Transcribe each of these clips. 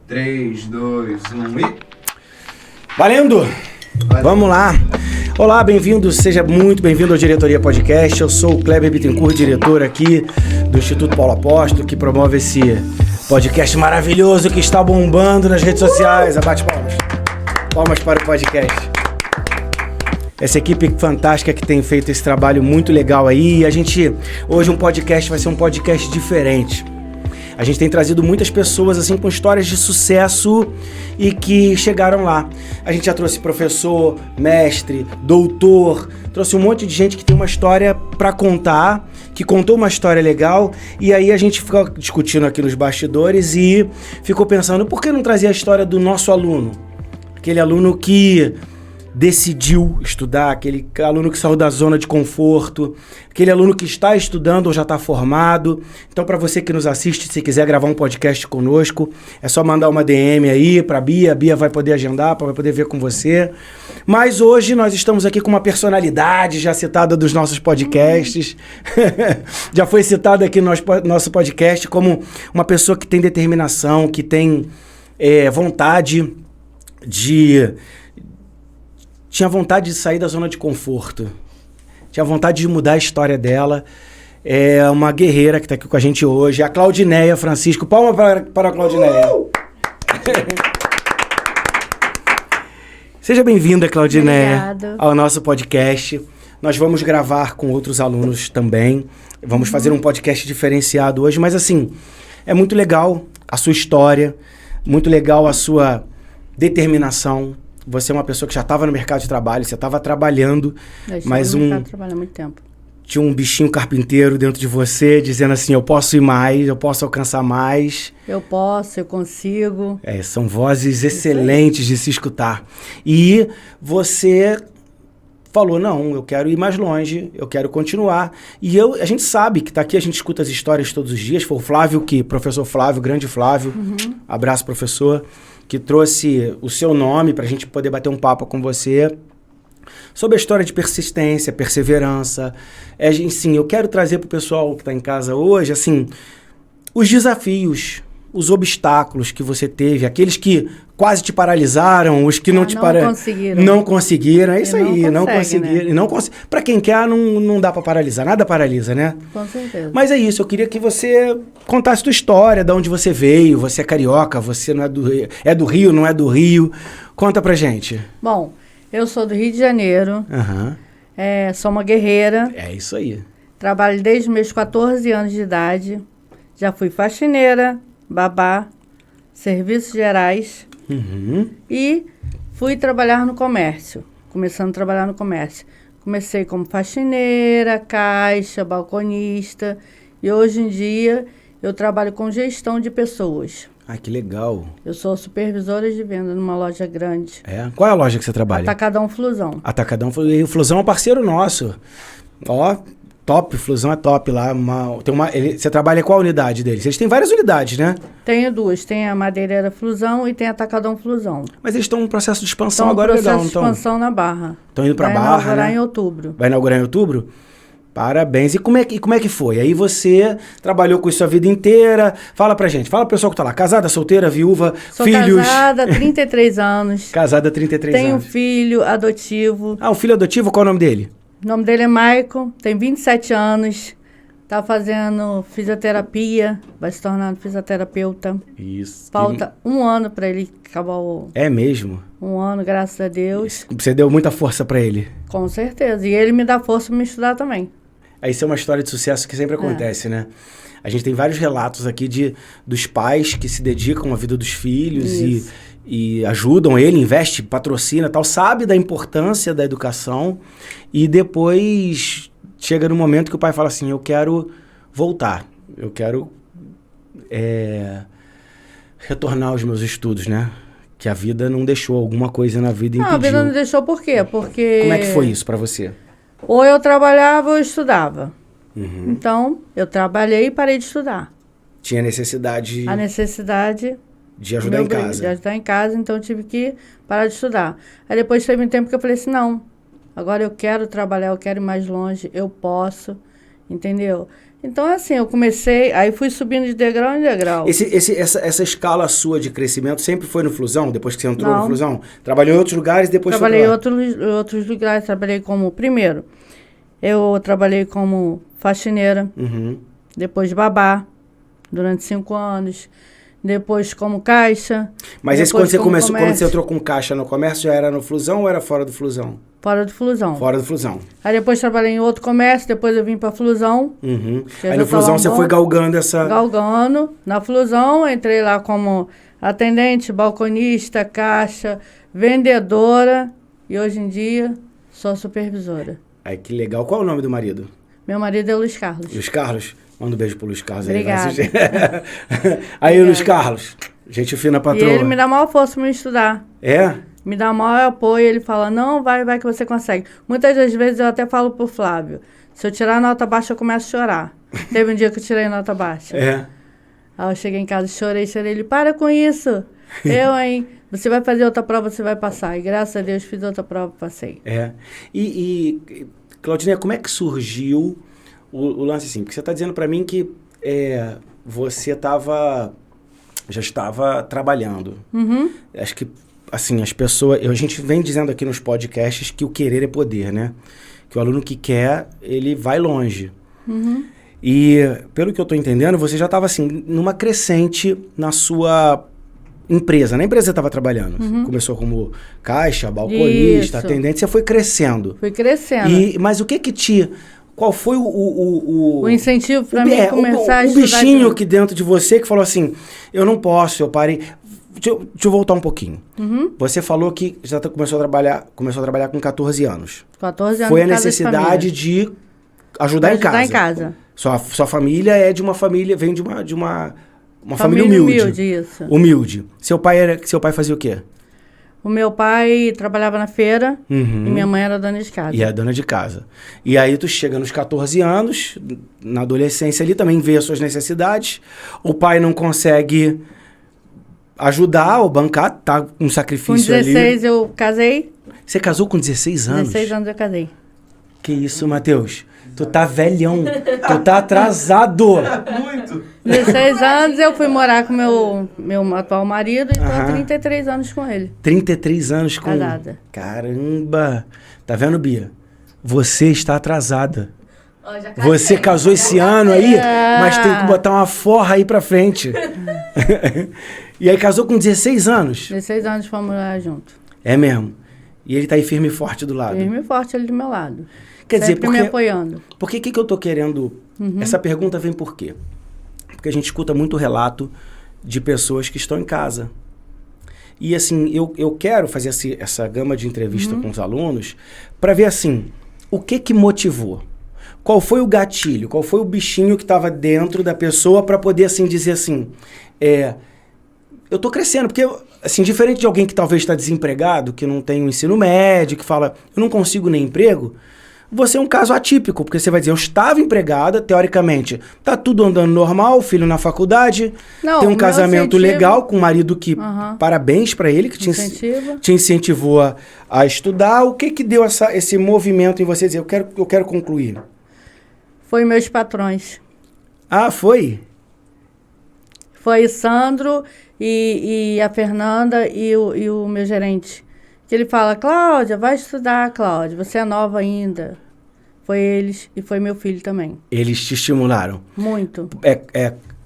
3, 2, 1 e... Valendo! Vamos lá! Olá, bem-vindo, seja muito bem-vindo ao Diretoria Podcast. Eu sou o Kleber Bittencourt, diretor aqui do Instituto Paulo Apóstolo, que promove esse podcast maravilhoso que está bombando nas redes sociais. Abate palmas. Palmas para o podcast. Essa equipe fantástica que tem feito esse trabalho muito legal aí. E a gente, hoje um podcast vai ser um podcast diferente. A gente tem trazido muitas pessoas assim com histórias de sucesso e que chegaram lá. A gente já trouxe professor, mestre, doutor, trouxe um monte de gente que tem uma história para contar, que contou uma história legal, e aí a gente ficou discutindo aqui nos bastidores e ficou pensando, por que não trazer a história do nosso aluno? Aquele aluno que decidiu estudar, aquele aluno que saiu da zona de conforto, aquele aluno que está estudando ou já está formado. Então, para você que nos assiste, se quiser gravar um podcast conosco, é só mandar uma DM aí para a Bia vai poder agendar, vai poder ver com você. Mas hoje nós estamos aqui com uma personalidade já citada dos nossos podcasts, já foi citada aqui no nosso podcast como uma pessoa que tem determinação, que tem vontade de... Tinha vontade de sair da zona de conforto. Tinha vontade de mudar a história dela. É uma guerreira que está aqui com a gente hoje. A Claudineia Francisco. Palma para a Claudineia. Seja bem-vinda, Claudineia, ao nosso podcast. Nós vamos gravar com outros alunos também. Vamos fazer um podcast diferenciado hoje. Mas, assim, é muito legal a sua história. Muito legal a sua determinação. Você é uma pessoa que já estava no mercado de trabalho, você estava trabalhando, mas trabalho há muito tempo. Tinha um bichinho carpinteiro dentro de você, dizendo assim, eu posso ir mais, eu posso alcançar mais. Eu posso, eu consigo. São vozes excelentes de se escutar. E você falou, não, eu quero ir mais longe, eu quero continuar. E a gente sabe que está aqui, a gente escuta as histórias todos os dias. Foi o Flávio, professor Flávio, grande Flávio, abraço, professor, que trouxe o seu nome para a gente poder bater um papo com você sobre a história de persistência, perseverança. Sim, eu quero trazer para o pessoal que está em casa hoje, assim, os desafios, os obstáculos que você teve, aqueles que quase te paralisaram, os que não conseguiram. Não conseguiram, é isso aí, não conseguiram. Né? Para quem quer, não dá para paralisar, nada paralisa, né? Com certeza. Mas é isso, eu queria que você contasse tua história, de onde você veio, você é carioca, você não é do Rio, não é do Rio. Conta pra gente. Bom, eu sou do Rio de Janeiro, sou uma guerreira. É isso aí. Trabalho desde meus 14 anos de idade, já fui faxineira, babá, serviços gerais e fui trabalhar no comércio, começando a trabalhar no comércio. Comecei como faxineira, caixa, balconista e hoje em dia eu trabalho com gestão de pessoas. Ah, que legal. Eu sou supervisora de venda numa loja grande. Qual é a loja que você trabalha? Atacadão Flusão. Atacadão Flusão. E o Flusão é um parceiro nosso. Ó, top, Flusão é top lá. Você trabalha em qual unidade deles? Eles têm várias unidades, né? Tenho duas. Tem a Madeireira Flusão e tem a Atacadão Flusão. Mas eles estão em processo de expansão agora, legal. Processo de expansão na Barra. Estão indo pra Barra, Vai inaugurar né? em outubro. Vai inaugurar em outubro? Parabéns. E como é que foi? Aí você trabalhou com isso a vida inteira. Fala pra gente. Fala pro pessoal que tá lá. Casada, solteira, viúva, filhos. Sou casada há 33 anos. Casada há 33 anos. Tenho um filho adotivo. Um filho adotivo? Qual é o nome dele? O nome dele é Maicon, tem 27 anos. Tá fazendo fisioterapia, vai se tornar fisioterapeuta. Isso. Falta um ano para ele acabar o... É mesmo? Um ano, graças a Deus. Você deu muita força para ele? Com certeza. E ele me dá força para me estudar também. Isso é uma história de sucesso que sempre acontece, né? A gente tem vários relatos aqui dos pais que se dedicam à vida dos filhos e ajudam ele, investe, patrocina, tal, sabe da importância da educação e depois chega no momento que o pai fala assim, eu quero voltar, eu quero retornar aos meus estudos, né? Que a vida não deixou, alguma coisa na vida impediu. Não, a vida não deixou por quê? Porque... Como é que foi isso para você? Ou eu trabalhava ou eu estudava. Então, eu trabalhei e parei de estudar. Tinha necessidade... A necessidade... De ajudar em casa. De ajudar em casa, então eu tive que parar de estudar. Aí depois teve um tempo que eu falei assim, não, agora eu quero trabalhar, eu quero ir mais longe, eu posso, entendeu? Então, assim, eu comecei, aí fui subindo de degrau em degrau. Essa escala sua de crescimento sempre foi no Flusão, depois que você entrou no Não. Flusão? Trabalhou em outros lugares e depois Trabalhei foi em pra lá? outros lugares, trabalhei como, primeiro, eu trabalhei como faxineira, Uhum. depois babá, durante 5 anos, depois como caixa. Mas esse depois quando você como começou, quando você comércio, entrou com caixa no comércio, já era no Flusão ou era fora do Flusão? fora do Flusão. Fora do Flusão. Aí depois trabalhei em outro comércio, depois eu vim para Flusão. Uhum. Que Aí eu no já Flusão tava você bom. foi galgando essa... Galgando. Na Flusão, entrei lá como atendente, balconista, caixa, vendedora e hoje em dia sou supervisora. Ai, que legal. Qual é o nome do marido? Meu marido é o Luiz Carlos. Luiz Carlos? Manda um beijo pro Luiz Carlos. Obrigada. Aí, vai assistir. Aí Luiz Carlos, gente fina E patroa. ele me dá maior força para me estudar. É? Me dá maior apoio, ele fala, não, vai que você consegue. Muitas das vezes eu até falo pro Flávio, se eu tirar nota baixa eu começo a chorar. Teve um dia que eu tirei nota baixa. É. Aí eu cheguei em casa, chorei, ele, para com isso. Hein, você vai fazer outra prova, você vai passar. E graças a Deus fiz outra prova, passei. É. E Claudinha, como é que surgiu o lance assim? Porque você está dizendo para mim que você já estava trabalhando. Uhum. Acho que, assim, as pessoas... A gente vem dizendo aqui nos podcasts que o querer é poder, né? Que o aluno que quer, ele vai longe. Uhum. E, pelo que eu estou entendendo, você já estava, assim, numa crescente na sua empresa. Na empresa você estava trabalhando. Você começou como caixa, balconista, Isso. atendente. Você foi crescendo. Fui crescendo. Mas o que te... Qual foi O incentivo para mim começar a o estudar bichinho tudo. aqui dentro de você que falou assim, eu não posso, eu parei... Deixa eu voltar um pouquinho. Uhum. Você falou que já começou a trabalhar com 14 anos. 14 anos Foi a em casa de necessidade família. de ajudar em casa. Ajudar em casa. Sua família é de uma família, vem de uma família Família humilde. isso. Humilde. Seu pai fazia o quê? O meu pai trabalhava na feira Uhum. e minha mãe era dona de casa. E é dona de casa. E aí tu chega nos 14 anos, na adolescência ali, também vê as suas necessidades. O pai não consegue ajudar ou bancar, tá um Com sacrifício 16 ali. eu casei. Você casou com 16 anos? 16 anos eu casei. Que isso, Matheus? Tu tá velhão. Tu tá atrasado. Muito. 16 anos eu fui morar com meu atual marido e tô há Aham. 33 anos com ele. 33 anos com... Casada. Caramba. Tá vendo, Bia? Você está atrasada. Ó, já casei. Você casou esse ano aí, É. mas tem que botar uma forra aí pra frente. E aí casou com 16 anos. 16 anos fomos morar junto. É mesmo. E ele tá aí firme e forte do lado. Firme e forte ele do meu lado. Quer dizer, Sempre me apoiando. Por que eu tô querendo... Essa pergunta vem por quê? Porque a gente escuta muito relato de pessoas que estão em casa. E assim, eu quero fazer essa gama de entrevista com os alunos para ver assim, o que motivou? Qual foi o gatilho? Qual foi o bichinho que estava dentro da pessoa para poder assim dizer assim, eu tô crescendo, porque assim, diferente de alguém que talvez está desempregado, que não tem um ensino médio, que fala, eu não consigo nem emprego, você é um caso atípico, porque você vai dizer, eu estava empregada, teoricamente, tá tudo andando normal, filho na faculdade, Não, tem o um meu casamento incentivo- legal com um marido que, Aham. parabéns para ele, que Incentiva. te incentivou a estudar. O que deu esse movimento em você dizer, eu quero concluir? Foi meus patrões. Ah, foi? Foi o Sandro e a Fernanda e o meu gerente. Que ele fala, Cláudia, vai estudar, Cláudia, você é nova ainda. Foi eles e foi meu filho também. Eles te estimularam. Muito.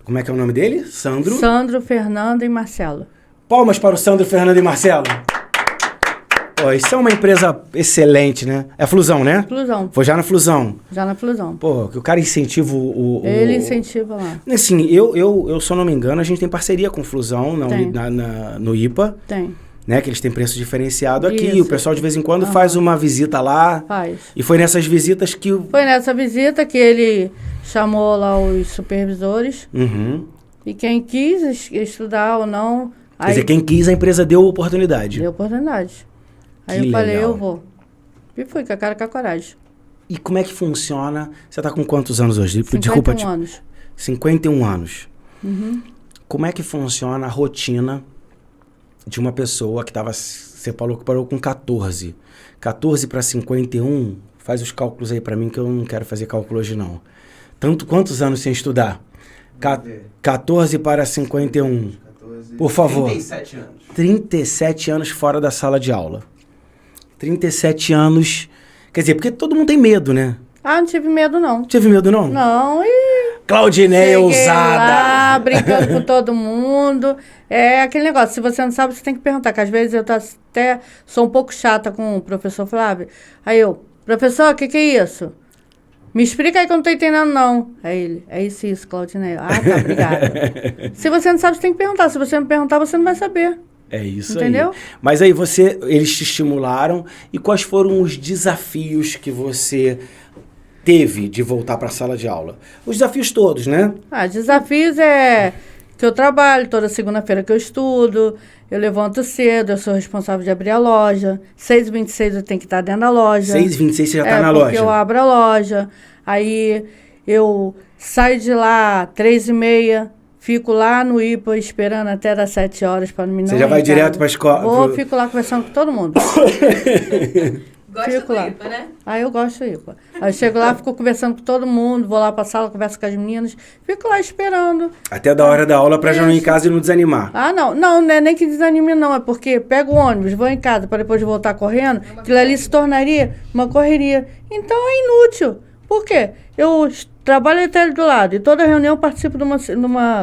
Como é que é o nome dele? Sandro? Sandro, Fernanda e Marcelo. Palmas para o Sandro, Fernando e Marcelo. Pô, isso é uma empresa excelente, né? É Flusão, né? Flusão. Foi já na Flusão. Já na Flusão. Pô, que o cara incentiva Ele incentiva lá. Assim, eu se eu não me engano, a gente tem parceria com Flusão Tem. no IPA, Tem. né? Que eles têm preço diferenciado aqui. Isso. O pessoal de vez em quando faz uma visita lá. Faz. E foi nessas visitas que... Foi nessa visita que ele chamou lá os supervisores. Uhum. E quem quis estudar ou não, Quer dizer, quem quis, a empresa deu oportunidade. deu oportunidade. Aí Que eu falei, legal. eu vou. E fui, com a cara e com a coragem. E como é que funciona? Você tá com quantos anos hoje? 51 anos. 51 anos. Uhum. Como é que funciona a rotina de uma pessoa que estava... Você falou que parou com 14. 14 para 51, faz os cálculos aí para mim, que eu não quero fazer cálculo hoje não. Quantos anos sem estudar? 14 para 51. 14, Por favor. 37 anos. 37 anos fora da sala de aula. 37 anos... Quer dizer, porque todo mundo tem medo, né? Ah, não tive medo, não. Teve medo, não? Não, Claudineia cheguei ousada. lá, brincando com todo mundo. É aquele negócio, se você não sabe, você tem que perguntar, que às vezes eu até sou um pouco chata com o professor Flávio. Aí eu, professor, o que é isso? Me explica aí que eu não tô entendendo, não. Aí ele, é isso, Claudineia. Ah, tá, obrigada. Se você não sabe, você tem que perguntar. Se você não perguntar, você não vai saber. É isso. Entendeu? Aí. Mas aí eles te estimularam. E quais foram os desafios que você teve de voltar para a sala de aula? Os desafios todos, né? Desafios é que eu trabalho toda segunda-feira que eu estudo, eu levanto cedo, eu sou responsável de abrir a loja. 6h26 eu tenho que estar dentro da loja. 6h26 você já está na loja? Porque eu abro a loja, aí eu saio de lá 3h30, fico lá no IPA esperando até das 7 horas para me não. Você já vai direto para a escola? Fico lá conversando com todo mundo. Gosta do IPA, né? Eu gosto do IPA. Aí eu chego lá, fico conversando com todo mundo, vou lá pra sala, converso com as meninas, fico lá esperando. Até da hora da aula pra já não ir em casa e não desanimar. Não é nem que desanime não, é porque pego o ônibus, vou em casa para depois voltar correndo, aquilo ali se tornaria uma correria. Então é inútil. Por quê? Eu trabalho até ali do lado e toda reunião eu participo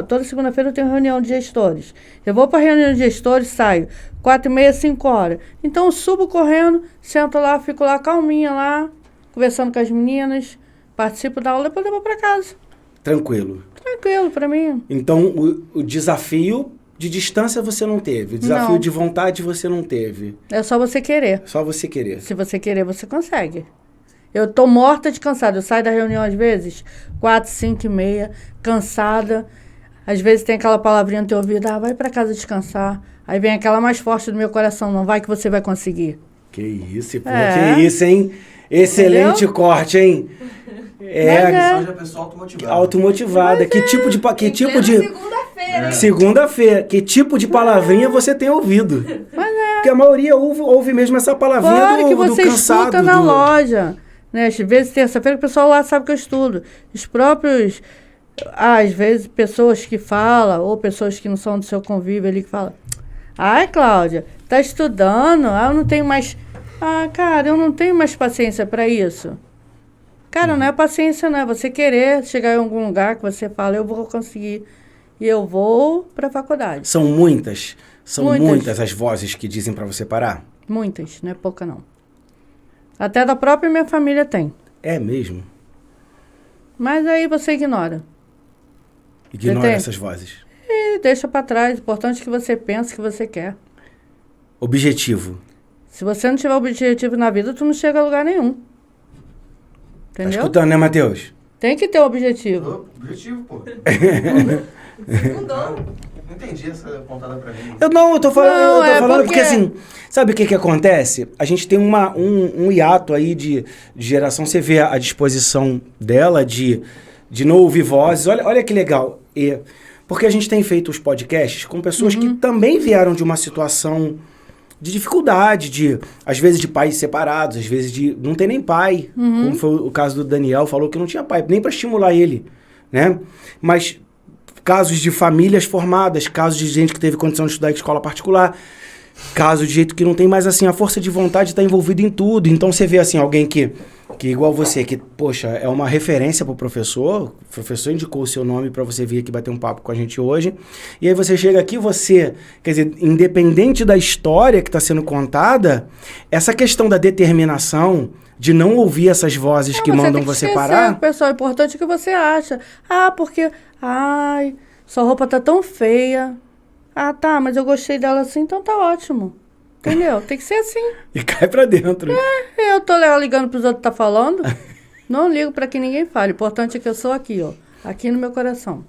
toda segunda-feira eu tenho reunião de gestores. Eu vou para reunião de gestores, saio 4h30, 5 horas. Então eu subo correndo, sento lá, fico lá calminha lá, conversando com as meninas, participo da aula e depois eu vou para casa. Tranquilo. Tranquilo para mim. Então o desafio de distância você não teve, o desafio de vontade você não teve. É só você querer. Só você querer. Se você querer, você consegue. Eu tô morta de cansada. Eu saio da reunião às vezes 4, 5h30, cansada. Às vezes tem aquela palavrinha no teu ouvido, vai pra casa descansar. Aí vem aquela mais forte do meu coração, não vai que você vai conseguir. Que isso, pô, que isso, hein? Excelente Entendeu? corte, hein? A pessoa já é automotivada. Automotivada. Que tipo de Segunda-feira. Segunda-feira. Que tipo de palavrinha você tem ouvido? Porque a maioria ouve mesmo essa palavrinha Claro que do você cansado. escuta na loja. Né? Às vezes, terça-feira, o pessoal lá sabe que eu estudo. Os próprios, às vezes, pessoas que falam, ou pessoas que não são do seu convívio ali, que falam, ai, Cláudia, tá estudando? Eu não tenho mais... cara, eu não tenho mais paciência para isso. Cara, não é paciência, não. É você querer chegar em algum lugar que você fala, eu vou conseguir. E eu vou para a faculdade. São muitas as vozes que dizem para você parar? Muitas, não é pouca, não. Até da própria minha família tem. É mesmo? Mas aí você ignora. Ignora essas vozes. E deixa para trás. O importante é que você pense que você quer. Objetivo. Se você não tiver objetivo na vida, tu não chega a lugar nenhum. Entendeu? Tá escutando, né, Matheus? Tem que ter objetivo. Objetivo, pô. Segundou. Não entendi essa pontada pra mim. Eu tô falando porque porque assim, sabe o que acontece? A gente tem um hiato aí de geração, você vê a disposição dela de não ouvir vozes, olha que legal, porque a gente tem feito os podcasts com pessoas que também vieram de uma situação de dificuldade, às vezes de pais separados, às vezes de não ter nem pai, como foi o caso do Daniel, falou que não tinha pai, nem para estimular ele, né? Mas casos de famílias formadas, casos de gente que teve condição de estudar em escola particular, casos de jeito que não tem mais, assim, a força de vontade de estar envolvido em tudo. Então, você vê, assim, alguém que igual você, que, poxa, é uma referência pro professor, o professor indicou o seu nome para você vir aqui bater um papo com a gente hoje, e aí você chega aqui, quer dizer, independente da história que está sendo contada, essa questão da determinação, de não ouvir essas vozes que mandam você parar... Pessoal, o importante é que você acha. Porque... Ai, sua roupa tá tão feia. Tá, mas eu gostei dela assim, então tá ótimo. Entendeu? Tem que ser assim. E cai pra dentro. Eu tô ligando pros outros que tá falando. Não ligo pra que ninguém fale. O importante é que eu sou aqui, ó. Aqui no meu coração.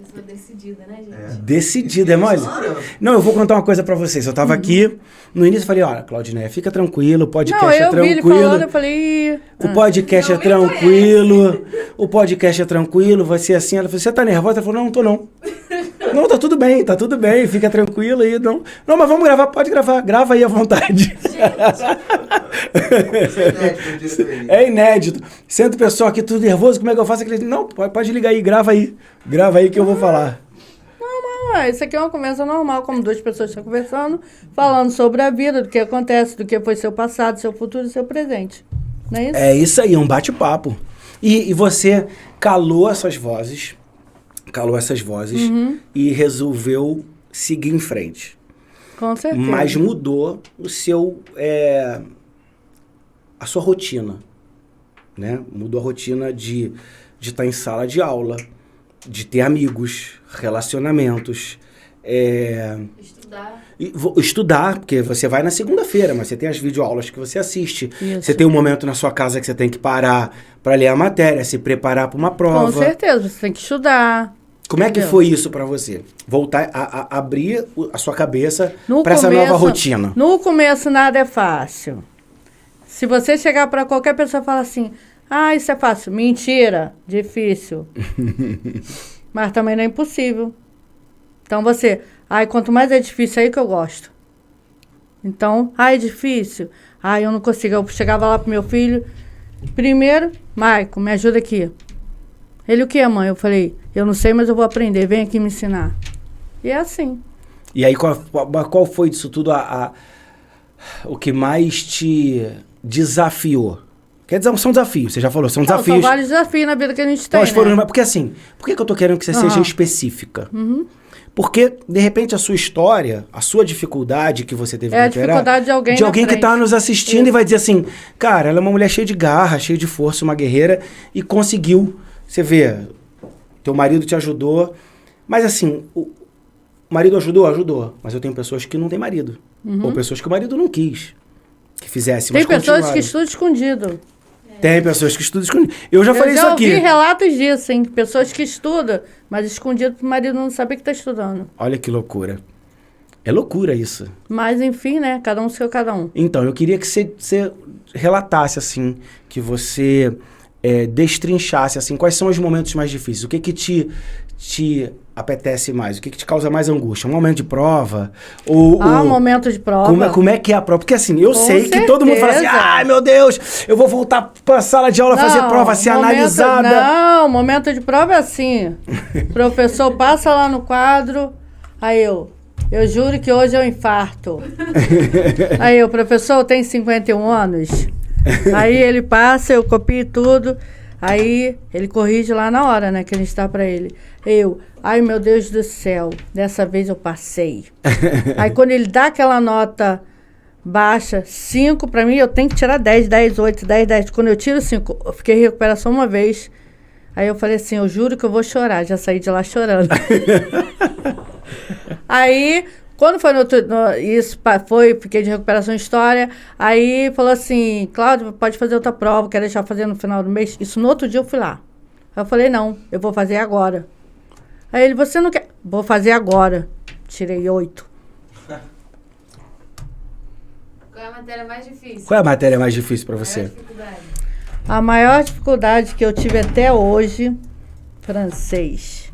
Pessoa decidida, né, gente? Decidida, é mais? Não, eu vou contar uma coisa pra vocês. Eu tava aqui, no início eu falei, olha, Claudineia, fica tranquilo, o podcast é tranquilo. Vi ele falando, eu falei... O podcast é tranquilo, o podcast é tranquilo, vai ser assim. Ela falou, você tá nervosa? Ela falou, não tô não. Não, tá tudo bem, fica tranquilo aí. Não, mas vamos gravar, pode gravar, grava aí à vontade. É inédito. Senta o pessoal aqui tudo nervoso, como é que eu faço? Não, pode ligar aí, grava aí que eu vou falar. Não, isso aqui é uma conversa normal, como duas pessoas estão conversando, falando sobre a vida, do que acontece, do que foi seu passado, seu futuro e seu presente. Não é isso? É isso aí, é um bate-papo. E você calou essas vozes e resolveu seguir em frente. Com certeza. Mas mudou o seu, a sua rotina, né? Mudou a rotina de estar em sala de aula, de ter amigos, relacionamentos. Estudar, porque você vai na segunda-feira, mas você tem as videoaulas que você assiste. Isso. Você tem um momento na sua casa que você tem que parar para ler a matéria, se preparar para uma prova. Com certeza, você tem que estudar. Como é que foi isso para você? Voltar a abrir a sua cabeça para essa nova rotina. No começo nada é fácil. Se você chegar para qualquer pessoa e falar assim, isso é fácil. Mentira, difícil. Mas também não é impossível. Então quanto mais é difícil, aí que eu gosto. Então, é difícil. Eu não consigo. Eu chegava lá pro meu filho. Primeiro, Maico, me ajuda aqui. Ele, o que, mãe? Eu falei, eu não sei, mas eu vou aprender. Vem aqui me ensinar. E é assim. E aí, qual foi disso tudo o que mais te desafiou? Quer dizer, são desafios, você já falou, são desafios. São vários desafios na vida que a gente tem, Porque assim, por que eu tô querendo que você seja específica? Porque, de repente, a sua história, a sua dificuldade que você teve que superar... É a dificuldade de alguém de alguém que tá nos assistindo e vai dizer assim, cara, ela é uma mulher cheia de garra, cheia de força, uma guerreira, e conseguiu. Você vê, teu marido te ajudou, mas assim, o marido ajudou, mas eu tenho pessoas que não têm marido. Ou pessoas que o marido não quis que fizesse, mas tem pessoas que estudam escondido. Tem pessoas que estudam escondido. Eu já falei isso aqui. Eu vi relatos disso, hein? Pessoas que estudam, mas escondido pro marido não saber que tá estudando. Olha que loucura. É loucura isso. Mas, enfim, né? Cada um seu cada um. Então, eu queria que você relatasse, assim, que você destrinchasse, assim, quais são os momentos mais difíceis. O que te apetece mais? O que te causa mais angústia? Um momento de prova? Um momento de prova. Como é que é a prova? Porque assim, eu sei certeza. Que todo mundo fala assim, ai meu Deus, eu vou voltar pra sala de aula fazer prova, ser analisada. Não, momento de prova é assim. O professor passa lá no quadro, aí eu juro que hoje eu infarto. Aí o professor tem 51 anos. Aí ele passa, eu copio tudo. Aí ele corrige lá na hora, né, que a gente dá pra ele. Ai meu Deus do céu, dessa vez eu passei. Aí quando ele dá aquela nota baixa, 5, pra mim eu tenho que tirar 10, 10, 8, 10, 10. Quando eu tiro 5, eu fiquei em recuperação uma vez. Aí eu falei assim, eu juro que eu vou chorar. Já saí de lá chorando. Aí... Quando foi fiquei de recuperação em história, aí falou assim, Cláudio, pode fazer outra prova, quer deixar fazer no final do mês? Isso no outro dia eu fui lá. Aí eu falei, não, eu vou fazer agora. Aí ele, você não quer? Vou fazer agora. Tirei 8. Qual é a matéria mais difícil? Qual é a matéria mais difícil para você? A maior dificuldade que eu tive até hoje, francês.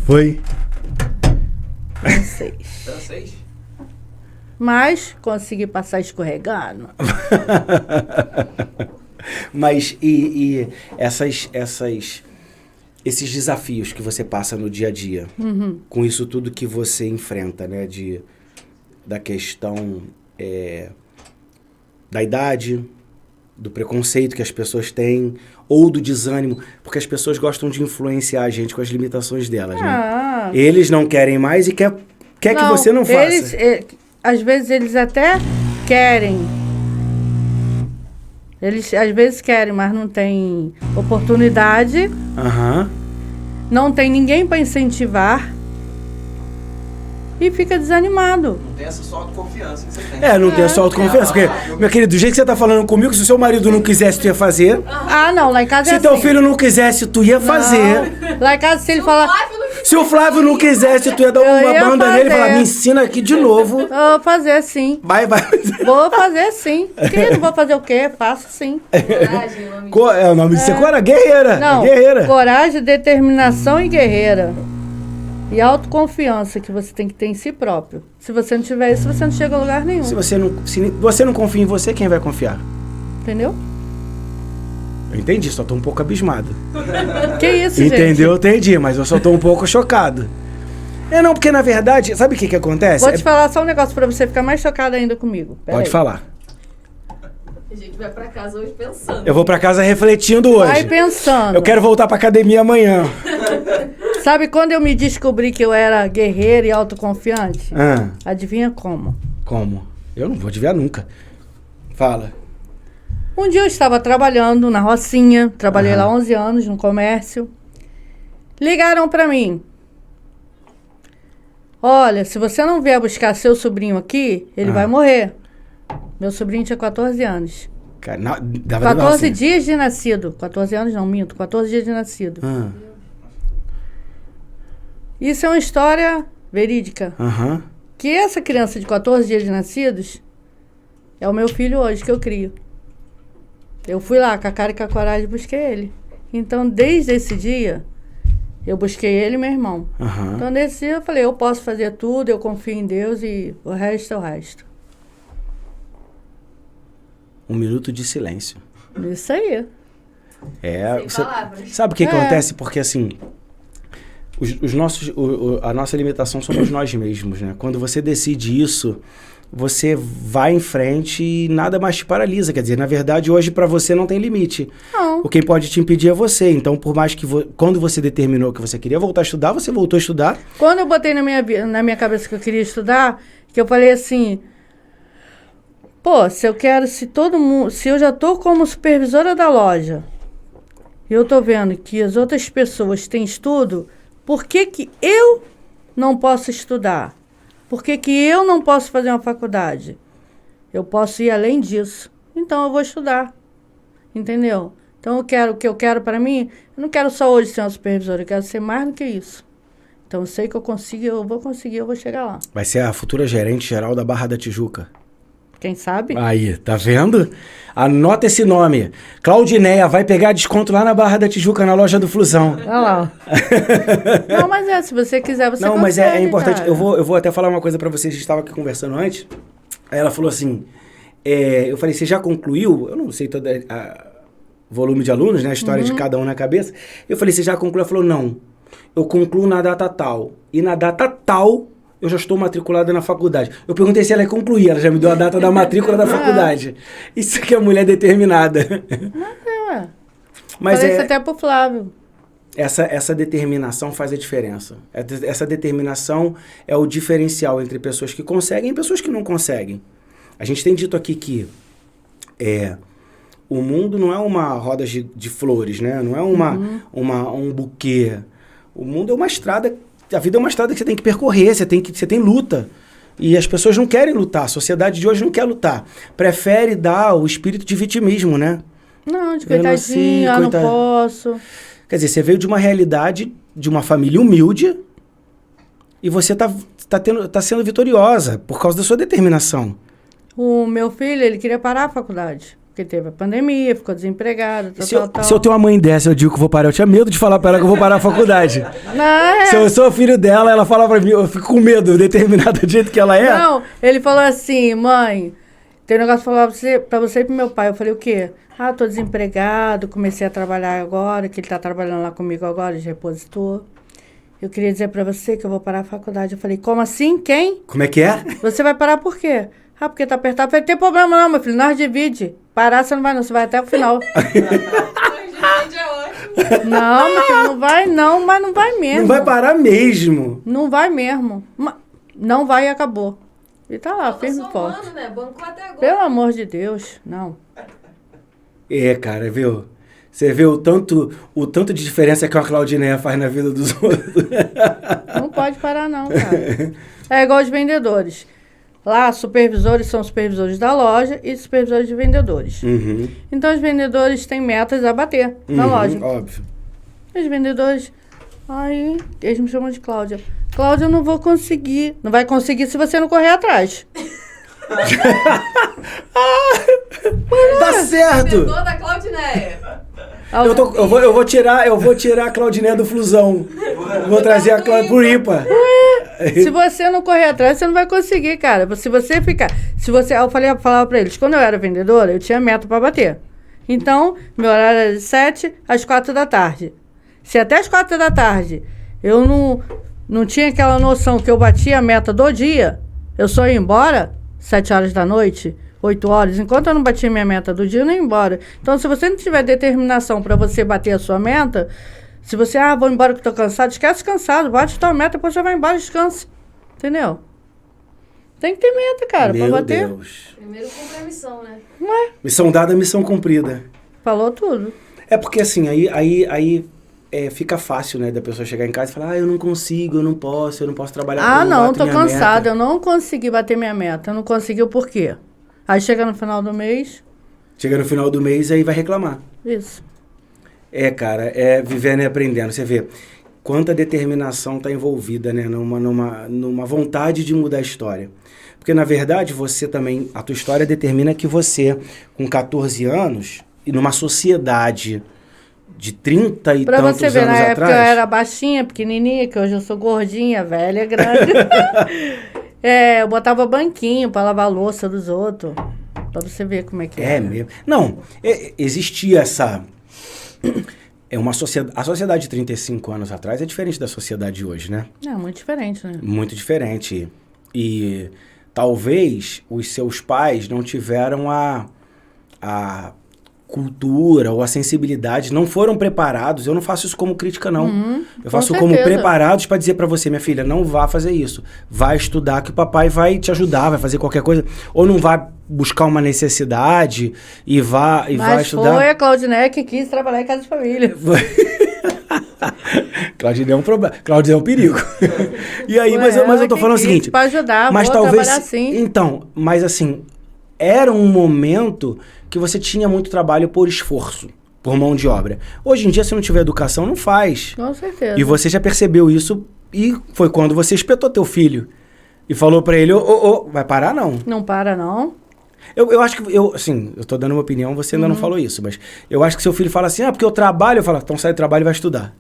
Foi? Francês. Mas consegui passar escorregando. Mas esses desafios que você passa no dia a dia, com isso tudo que você enfrenta, né, da questão da idade, do preconceito que as pessoas têm, ou do desânimo, porque as pessoas gostam de influenciar a gente com as limitações delas, né? Eles não querem mais e quer que você não faça. Às vezes eles até querem. Eles às vezes querem, mas não tem oportunidade. Não tem ninguém para incentivar. E fica desanimado. Não tem essa só autoconfiança que você tem. Não tem essa autoconfiança. Porque, meu querido, do jeito que você tá falando comigo, se o seu marido não quisesse, tu ia fazer. Não, lá em casa se é assim. Se teu filho não quisesse, tu ia fazer. Lá em casa, se ele falar... Se o Flávio não quisesse, tu ia dar uma banda nele e falar, me ensina aqui de novo. Eu vou fazer sim. Vai. Vou fazer sim. Não vou fazer o quê? Faço sim. Coragem, o nome disso é coragem, guerreira. Não, guerreira. Coragem, determinação e guerreira. E a autoconfiança que você tem que ter em si próprio. Se você não tiver isso, você não chega a lugar nenhum. Se você não confia em você, quem vai confiar? Entendeu? Eu entendi, só tô um pouco abismado. Que isso, gente? Entendeu? Eu entendi, mas eu só tô um pouco chocado. Não, porque na verdade, sabe o que acontece? Vou te falar só um negócio pra você ficar mais chocado ainda comigo. Pode falar. A gente vai pra casa hoje pensando. Eu vou pra casa refletindo hoje. Vai pensando. Eu quero voltar pra academia amanhã. Sabe quando eu me descobri que eu era guerreira e autoconfiante? Adivinha como? Como? Eu não vou adivinhar nunca. Fala. Um dia eu estava trabalhando na Rocinha, trabalhei lá 11 anos no comércio. Ligaram pra mim. Olha, se você não vier buscar seu sobrinho aqui, ele vai morrer. Meu sobrinho tinha 14 anos. Cara, 14 dias de nascido. 14 anos não, minto. 14 dias de nascido. Isso é uma história verídica. Que essa criança de 14 dias de nascidos é o meu filho hoje, que eu crio. Eu fui lá com a cara e com a coragem e busquei ele. Então, desde esse dia, eu busquei ele e meu irmão. Então, nesse dia eu falei, eu posso fazer tudo, eu confio em Deus e o resto é o resto. Um minuto de silêncio. Isso aí. Palavras. Sabe o que acontece? Porque assim, a nossa limitação somos nós mesmos, né? Quando você decide isso, você vai em frente e nada mais te paralisa. Quer dizer, na verdade, hoje pra você não tem limite. Não. O quem pode te impedir é você. Então, por mais que quando você determinou que você queria voltar a estudar, você voltou a estudar. Quando eu botei na minha cabeça que eu queria estudar, que eu falei assim, pô, se eu já tô como supervisora da loja, e eu tô vendo que as outras pessoas têm estudo, por que que eu não posso estudar? Por que que eu não posso fazer uma faculdade? Eu posso ir além disso. Então, eu vou estudar. Entendeu? Então, o que eu quero para mim, eu não quero só hoje ser uma supervisora, eu quero ser mais do que isso. Então, eu sei que eu consigo, eu vou chegar lá. Vai ser a futura gerente geral da Barra da Tijuca. Quem sabe? Aí, tá vendo? Anota esse nome. Claudineia vai pegar desconto lá na Barra da Tijuca, na loja do Flusão. Olha lá. Não, mas se você quiser, você Não, consegue, mas é importante. cara. Eu vou até falar uma coisa pra vocês. A gente estava aqui conversando antes. Aí ela falou assim, eu falei, você já concluiu? Eu não sei todo volume de alunos, né? A história de cada um na cabeça. Eu falei, você já concluiu? Ela falou, não. Eu concluo na data tal. E na data tal, eu já estou matriculada na faculdade. Eu perguntei se ela ia concluir. Ela já me deu a data da matrícula da faculdade. Isso que é mulher determinada. Mas falei isso até pro Flávio. Essa determinação faz a diferença. Essa determinação é o diferencial entre pessoas que conseguem e pessoas que não conseguem. A gente tem dito aqui que o mundo não é uma roda de flores, né? Não é um buquê. O mundo é uma estrada. A vida é uma estrada que você tem que percorrer, você tem luta. E as pessoas não querem lutar. A sociedade de hoje não quer lutar. Prefere dar o espírito de vitimismo, né? Não, de coitadinho, não posso. Quer dizer, você veio de uma realidade, de uma família humilde, e você tá sendo vitoriosa por causa da sua determinação. O meu filho, ele queria parar a faculdade. Porque teve a pandemia, ficou desempregado, tal. Se eu tenho uma mãe dessa, eu digo que eu vou parar. Eu tinha medo de falar pra ela que eu vou parar a faculdade. Se eu sou filho dela, ela fala pra mim, eu fico com medo, determinada do jeito que ela é. Não, ele falou assim, mãe, tem um negócio pra você e pro meu pai. Eu falei, o quê? Tô desempregado, comecei a trabalhar agora, que ele tá trabalhando lá comigo agora, de repositor. Eu queria dizer pra você que eu vou parar a faculdade. Eu falei, como assim? Quem? Como é que é? Você vai parar por quê? Porque tá apertado. Eu falei, tem problema não, meu filho, nós divide. Parar você não vai não, você vai até o final. Não, meu filho, não vai não, mas não vai mesmo. Não vai parar mesmo. Não vai mesmo. Não vai e acabou. E tá lá, firme e forte. Né? Bancou até agora. Pelo amor de Deus, não. Cara, viu? Você vê o tanto de diferença que a Claudineia faz na vida dos outros. Não pode parar não, cara. É igual os vendedores. Lá, supervisores são supervisores da loja e supervisores de vendedores. Então, os vendedores têm metas a bater na loja. Óbvio. Os vendedores... Aí, eles me chamam de Cláudia. Cláudia, eu não vou conseguir. Não vai conseguir se você não correr atrás. Tá certo! Vendedor da Claudineia. Eu vou tirar a Claudiné do Flusão. Vou trazer a Cláudia pro IPA. Se você não correr atrás, você não vai conseguir, cara. Se você ficar... Eu falava pra eles, quando eu era vendedora, eu tinha meta pra bater. Então, meu horário era de 7 às 4 da tarde. Se até às 4 da tarde eu não tinha aquela noção que eu batia a meta do dia, eu só ia embora 7 horas da noite, 8 horas. Enquanto eu não batia minha meta do dia, eu não ia embora. Então, se você não tiver determinação para você bater a sua meta, se você, vou embora que estou cansado, esquece cansado, bate a tua meta, depois você vai embora e descansa. Entendeu? Tem que ter meta, cara, para bater. Meu Deus. Primeiro cumpre a missão, né? Ué, Missão dada, missão cumprida. falou tudo. É porque assim, aí fica fácil, né, da pessoa chegar em casa e falar, eu não consigo, eu não posso trabalhar. Tô cansada, eu não consegui bater minha meta. Eu não consegui por quê? Aí chega no final do mês... Chega no final do mês, aí vai reclamar. Isso. Cara, é vivendo e aprendendo. Você vê quanta determinação está envolvida, né, numa vontade de mudar a história. Porque, na verdade, você também... A tua história determina que você, com 14 anos, e numa sociedade de 30 e pra tantos você ver, anos na atrás... época eu era baixinha, pequenininha, que hoje eu sou gordinha, velha, grande. Eu botava banquinho pra lavar a louça dos outros. Pra você ver como é que é. É mesmo. Não, existia essa... A sociedade de 35 anos atrás é diferente da sociedade de hoje, né? É muito diferente, né? Muito diferente. E talvez os seus pais não tiveram a cultura ou a sensibilidade, não foram preparados. Eu não faço isso como crítica, não. Eu faço como preparados para dizer para você, minha filha, não vá fazer isso. Vai estudar que o papai vai te ajudar, vai fazer qualquer coisa. Ou não vai buscar uma necessidade e vai estudar. Mas foi a Claudiné que quis trabalhar em casa de família. Claudinei é um problema. Claudinei é um perigo. E aí, mas eu tô falando o seguinte... Para ajudar, mas vou talvez, trabalhar assim. Então, mas assim, era um momento que você tinha muito trabalho por esforço, por mão de obra. Hoje em dia, se não tiver educação, não faz. Com certeza. E você já percebeu isso e foi quando você espetou teu filho. E falou pra ele, vai parar não. Não para, não. Eu acho que, eu tô dando uma opinião, você ainda não falou isso, mas eu acho que seu filho fala assim, porque eu trabalho, eu falo, então sai do trabalho e vai estudar.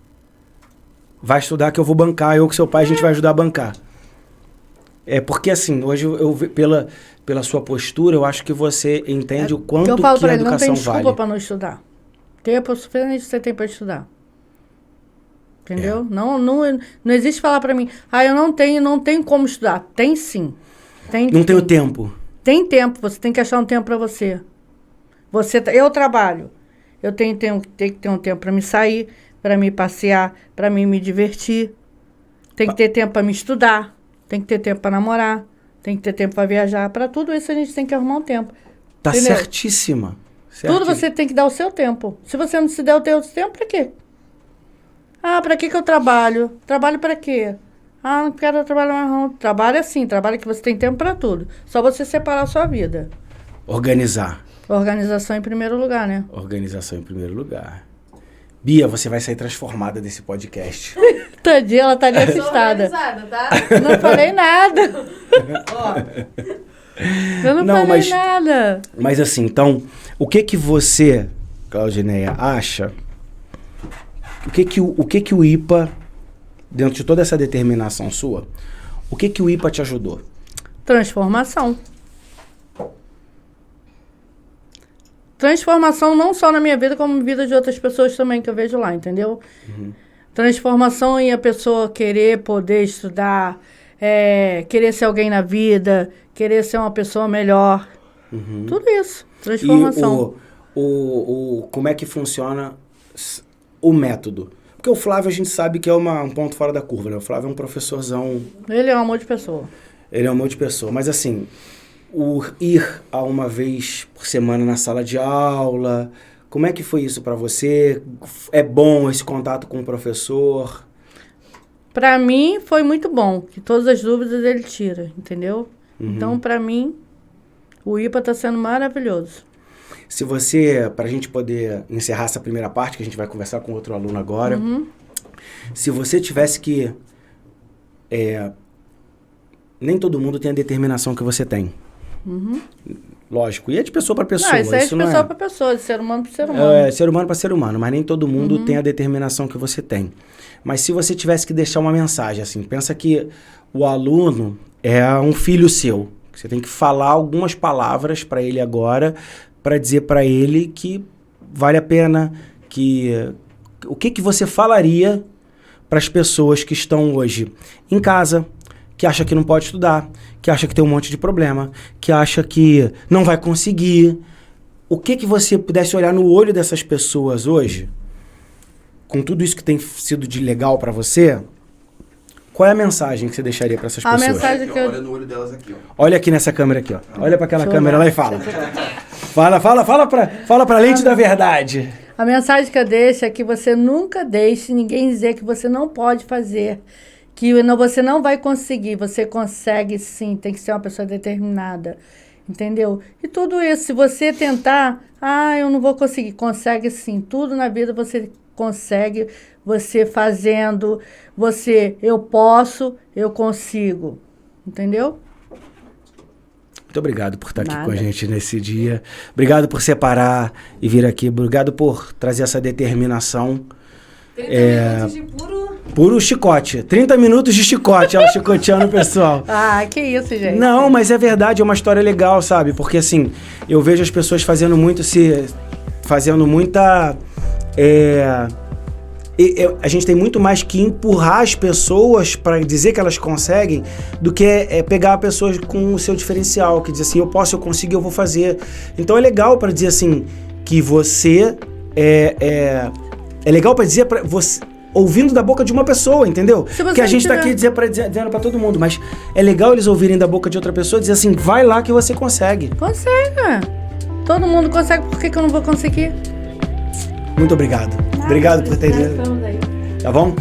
Vai estudar que eu vou bancar, eu com seu pai a gente vai ajudar a bancar. Porque assim, hoje pela sua postura, eu acho que você entende o quanto eu falo que a pra ele, educação não tem desculpa vale. pra não estudar. Tempo suficiente você tem pra estudar. Entendeu? Não existe falar pra mim, eu não tenho como estudar. Tem sim. Não tenho tempo. Tem tempo, você tem que achar um tempo pra você. Eu trabalho. Eu tenho que ter um tempo pra me sair, pra me passear, pra me divertir. Tem que ter tempo pra me estudar. Tem que ter tempo pra namorar. Tem que ter tempo pra viajar. Pra tudo isso a gente tem que arrumar um tempo. Tá entendeu? certíssima. Tudo você tem que dar o seu tempo. Se você não se der o teu tempo, pra quê? Pra que eu trabalho? Trabalho pra quê? Não quero trabalhar mais não. Trabalho assim, trabalho que você tem tempo pra tudo. Só você separar a sua vida. Organizar. Organização em primeiro lugar, né? Organização em primeiro lugar. Bia, você vai sair transformada desse podcast. Tadinha, ela tá ali Eu sou assustada. organizada, tá? Não falei nada. Eu não falei nada. Mas assim, então, o que você, Claudineia, acha? O que o IPA, dentro de toda essa determinação sua, o que o IPA te ajudou? Transformação. Transformação não só na minha vida, como na vida de outras pessoas também que eu vejo lá, entendeu? Transformação em a pessoa querer poder estudar, querer ser alguém na vida, querer ser uma pessoa melhor. Tudo isso. Transformação. E como é que funciona o método? Porque o Flávio a gente sabe que é um ponto fora da curva, né? O Flávio é um professorzão. Ele é um amor de pessoa. Ele é um amor de pessoa. Mas assim, o ir a uma vez por semana na sala de aula, como é que foi isso para você? É bom esse contato com o professor? Para mim foi muito bom, que todas as dúvidas ele tira, entendeu? Então, para mim, o IPA tá sendo maravilhoso. Se você, para a gente poder encerrar essa primeira parte, que a gente vai conversar com outro aluno agora, se você tivesse que... nem todo mundo tem a determinação que você tem. Lógico. E é de pessoa para pessoa. Não, isso é de não pessoa para pessoa, de ser humano para ser humano. É ser humano para ser humano, mas nem todo mundo tem a determinação que você tem. Mas se você tivesse que deixar uma mensagem, assim, pensa que o aluno é um filho seu. Você tem que falar algumas palavras para ele agora, para dizer para ele que vale a pena, o que você falaria para as pessoas que estão hoje em casa, que acha que não pode estudar, que acha que tem um monte de problema, que acha que não vai conseguir. O que você pudesse olhar no olho dessas pessoas hoje, com tudo isso que tem sido de legal para você, qual é a mensagem que você deixaria para essas pessoas? A mensagem que eu... Olha no olho delas aqui, ó. Olha aqui nessa câmera aqui, ó. Olha para aquela câmera lá e fala. Fala para a lente da verdade. A mensagem que eu deixo é que você nunca deixe ninguém dizer que você não pode fazer, que você não vai conseguir. Você consegue sim, tem que ser uma pessoa determinada, entendeu? E tudo isso, se você tentar, eu não vou conseguir, consegue sim. Tudo na vida você consegue, você fazendo, eu posso, eu consigo, entendeu? Muito obrigado por estar aqui com a gente nesse dia. Obrigado por separar e vir aqui. Obrigado por trazer essa determinação. 30 minutos de puro chicote. 30 minutos de chicote, ela chicoteando o pessoal. Que isso, gente. Não, mas é verdade, é uma história legal, sabe? Porque assim, eu vejo as pessoas fazendo muita... a gente tem muito mais que empurrar as pessoas para dizer que elas conseguem do que pegar pessoas com o seu diferencial, que diz assim, eu posso, eu consigo, eu vou fazer. Então é legal para dizer assim, que você é legal para dizer para você, ouvindo da boca de uma pessoa, entendeu? Porque a gente tá aqui dizendo para todo mundo, mas é legal eles ouvirem da boca de outra pessoa, dizer assim, vai lá que você consegue. Consegue. Todo mundo consegue, por que eu não vou conseguir? Muito obrigado. Obrigado por ter ido. Tá bom?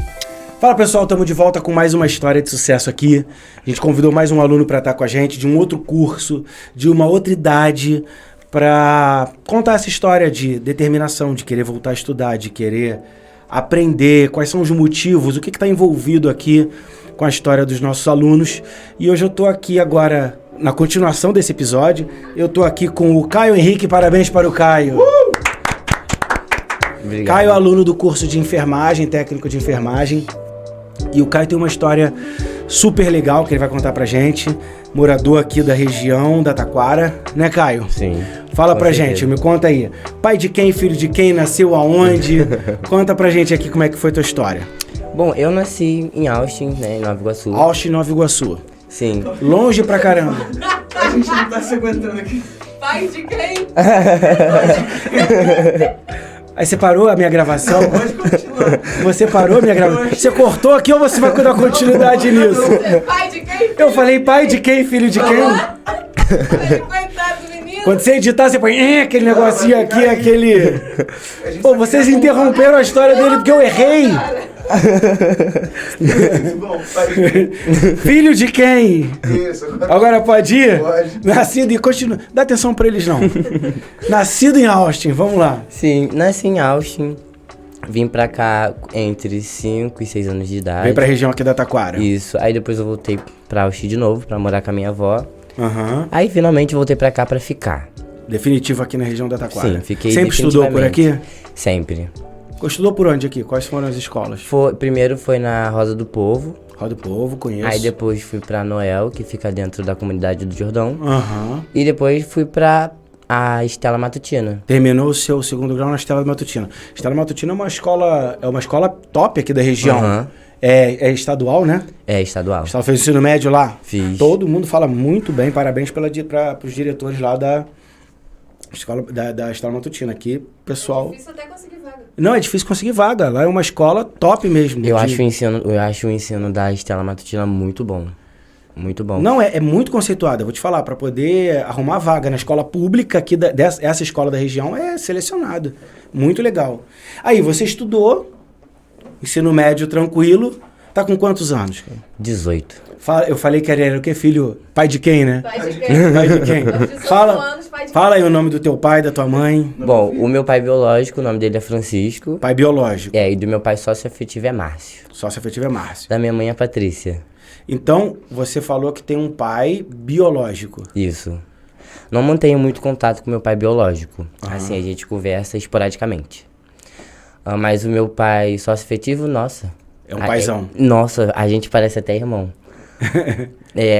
Fala, pessoal, estamos de volta com mais uma história de sucesso aqui. A gente convidou mais um aluno para estar com a gente, de um outro curso, de uma outra idade, para contar essa história de determinação, de querer voltar a estudar, de querer aprender, quais são os motivos, o que está envolvido aqui com a história dos nossos alunos. E hoje eu estou aqui agora, na continuação desse episódio, eu estou aqui com o Caio Henrique. Parabéns para o Caio. Obrigado. Caio é aluno do curso de enfermagem, técnico de enfermagem. E o Caio tem uma história super legal que ele vai contar pra gente. Morador aqui da região da Taquara, né, Caio? Sim. Fala pra gente, me conta aí. Pai de quem, filho de quem, nasceu aonde? Conta pra gente aqui como é que foi tua história. Bom, eu nasci em Austin, né, em Nova Iguaçu. Austin, Nova Iguaçu. Sim. Longe pra caramba. A gente não tá se aguentando aqui. Pai de quem? Aí você parou a minha gravação? Pode continuar. Você parou a minha gravação? Você cortou aqui ou você vai dar continuidade nisso? Pai de quem? Eu falei pai de quem, filho de quem? Coitado do menino. Quando você editar, você põe aquele negocinho aqui, aquele... Pô, vocês interromperam a história dele porque eu errei. Bom, pai. Filho de quem? Isso, Agora pode ir? Pode. Nascido e continua. Dá atenção pra eles, não. Nascido em Austin, vamos lá. Sim, nasci em Austin. Vim pra cá entre 5 e 6 anos de idade. Vem pra região aqui da Taquara. Isso. Aí depois eu voltei pra Austin de novo, pra morar com a minha avó. Aham. Aí finalmente voltei pra cá pra ficar. Definitivo aqui na região da Taquara. Sim, fiquei Sempre estudou por aqui? Sempre. Estudou por onde aqui? Quais foram as escolas? Primeiro foi na Rosa do Povo. Roda do Povo, conheço. Aí depois fui pra Noel, que fica dentro da comunidade do Jordão. Aham. E depois fui pra a Estela Matutina. Terminou o seu segundo grau na Estela Matutina. Estela Matutina é uma escola top aqui da região. Aham. É estadual, né? É, estadual. Você fez ensino médio lá? Fiz. Todo mundo fala muito bem, parabéns para os diretores lá da escola da Estela Matutina. Aqui, pessoal... Difícil até conseguir vaga. Não, é difícil conseguir vaga. Lá é uma escola top mesmo. Eu acho o ensino da Estela Matutina muito bom. Muito bom. Não, é muito conceituado. Eu vou te falar, para poder arrumar vaga na escola pública aqui, essa escola da região, é selecionado. Muito legal. Aí, você estudou, ensino médio tranquilo, tá com quantos anos? 18. Eu falei que era o quê, filho? Pai de quem, né? Pai de quem? Pai de quem? Aos 18 Fala, anos, pai de fala aí o nome do teu pai, da tua mãe. Bom, o meu pai biológico, o nome dele é Francisco. Pai biológico. E do meu pai sócio-afetivo é Márcio. Sócio afetivo é Márcio. Da minha mãe é Patrícia. Então, você falou que tem um pai biológico. Isso. Não mantenho muito contato com meu pai biológico. Assim, a gente conversa esporadicamente. Mas o meu pai sócio-afetivo, nossa. É um paizão. Nossa, a gente parece até irmão.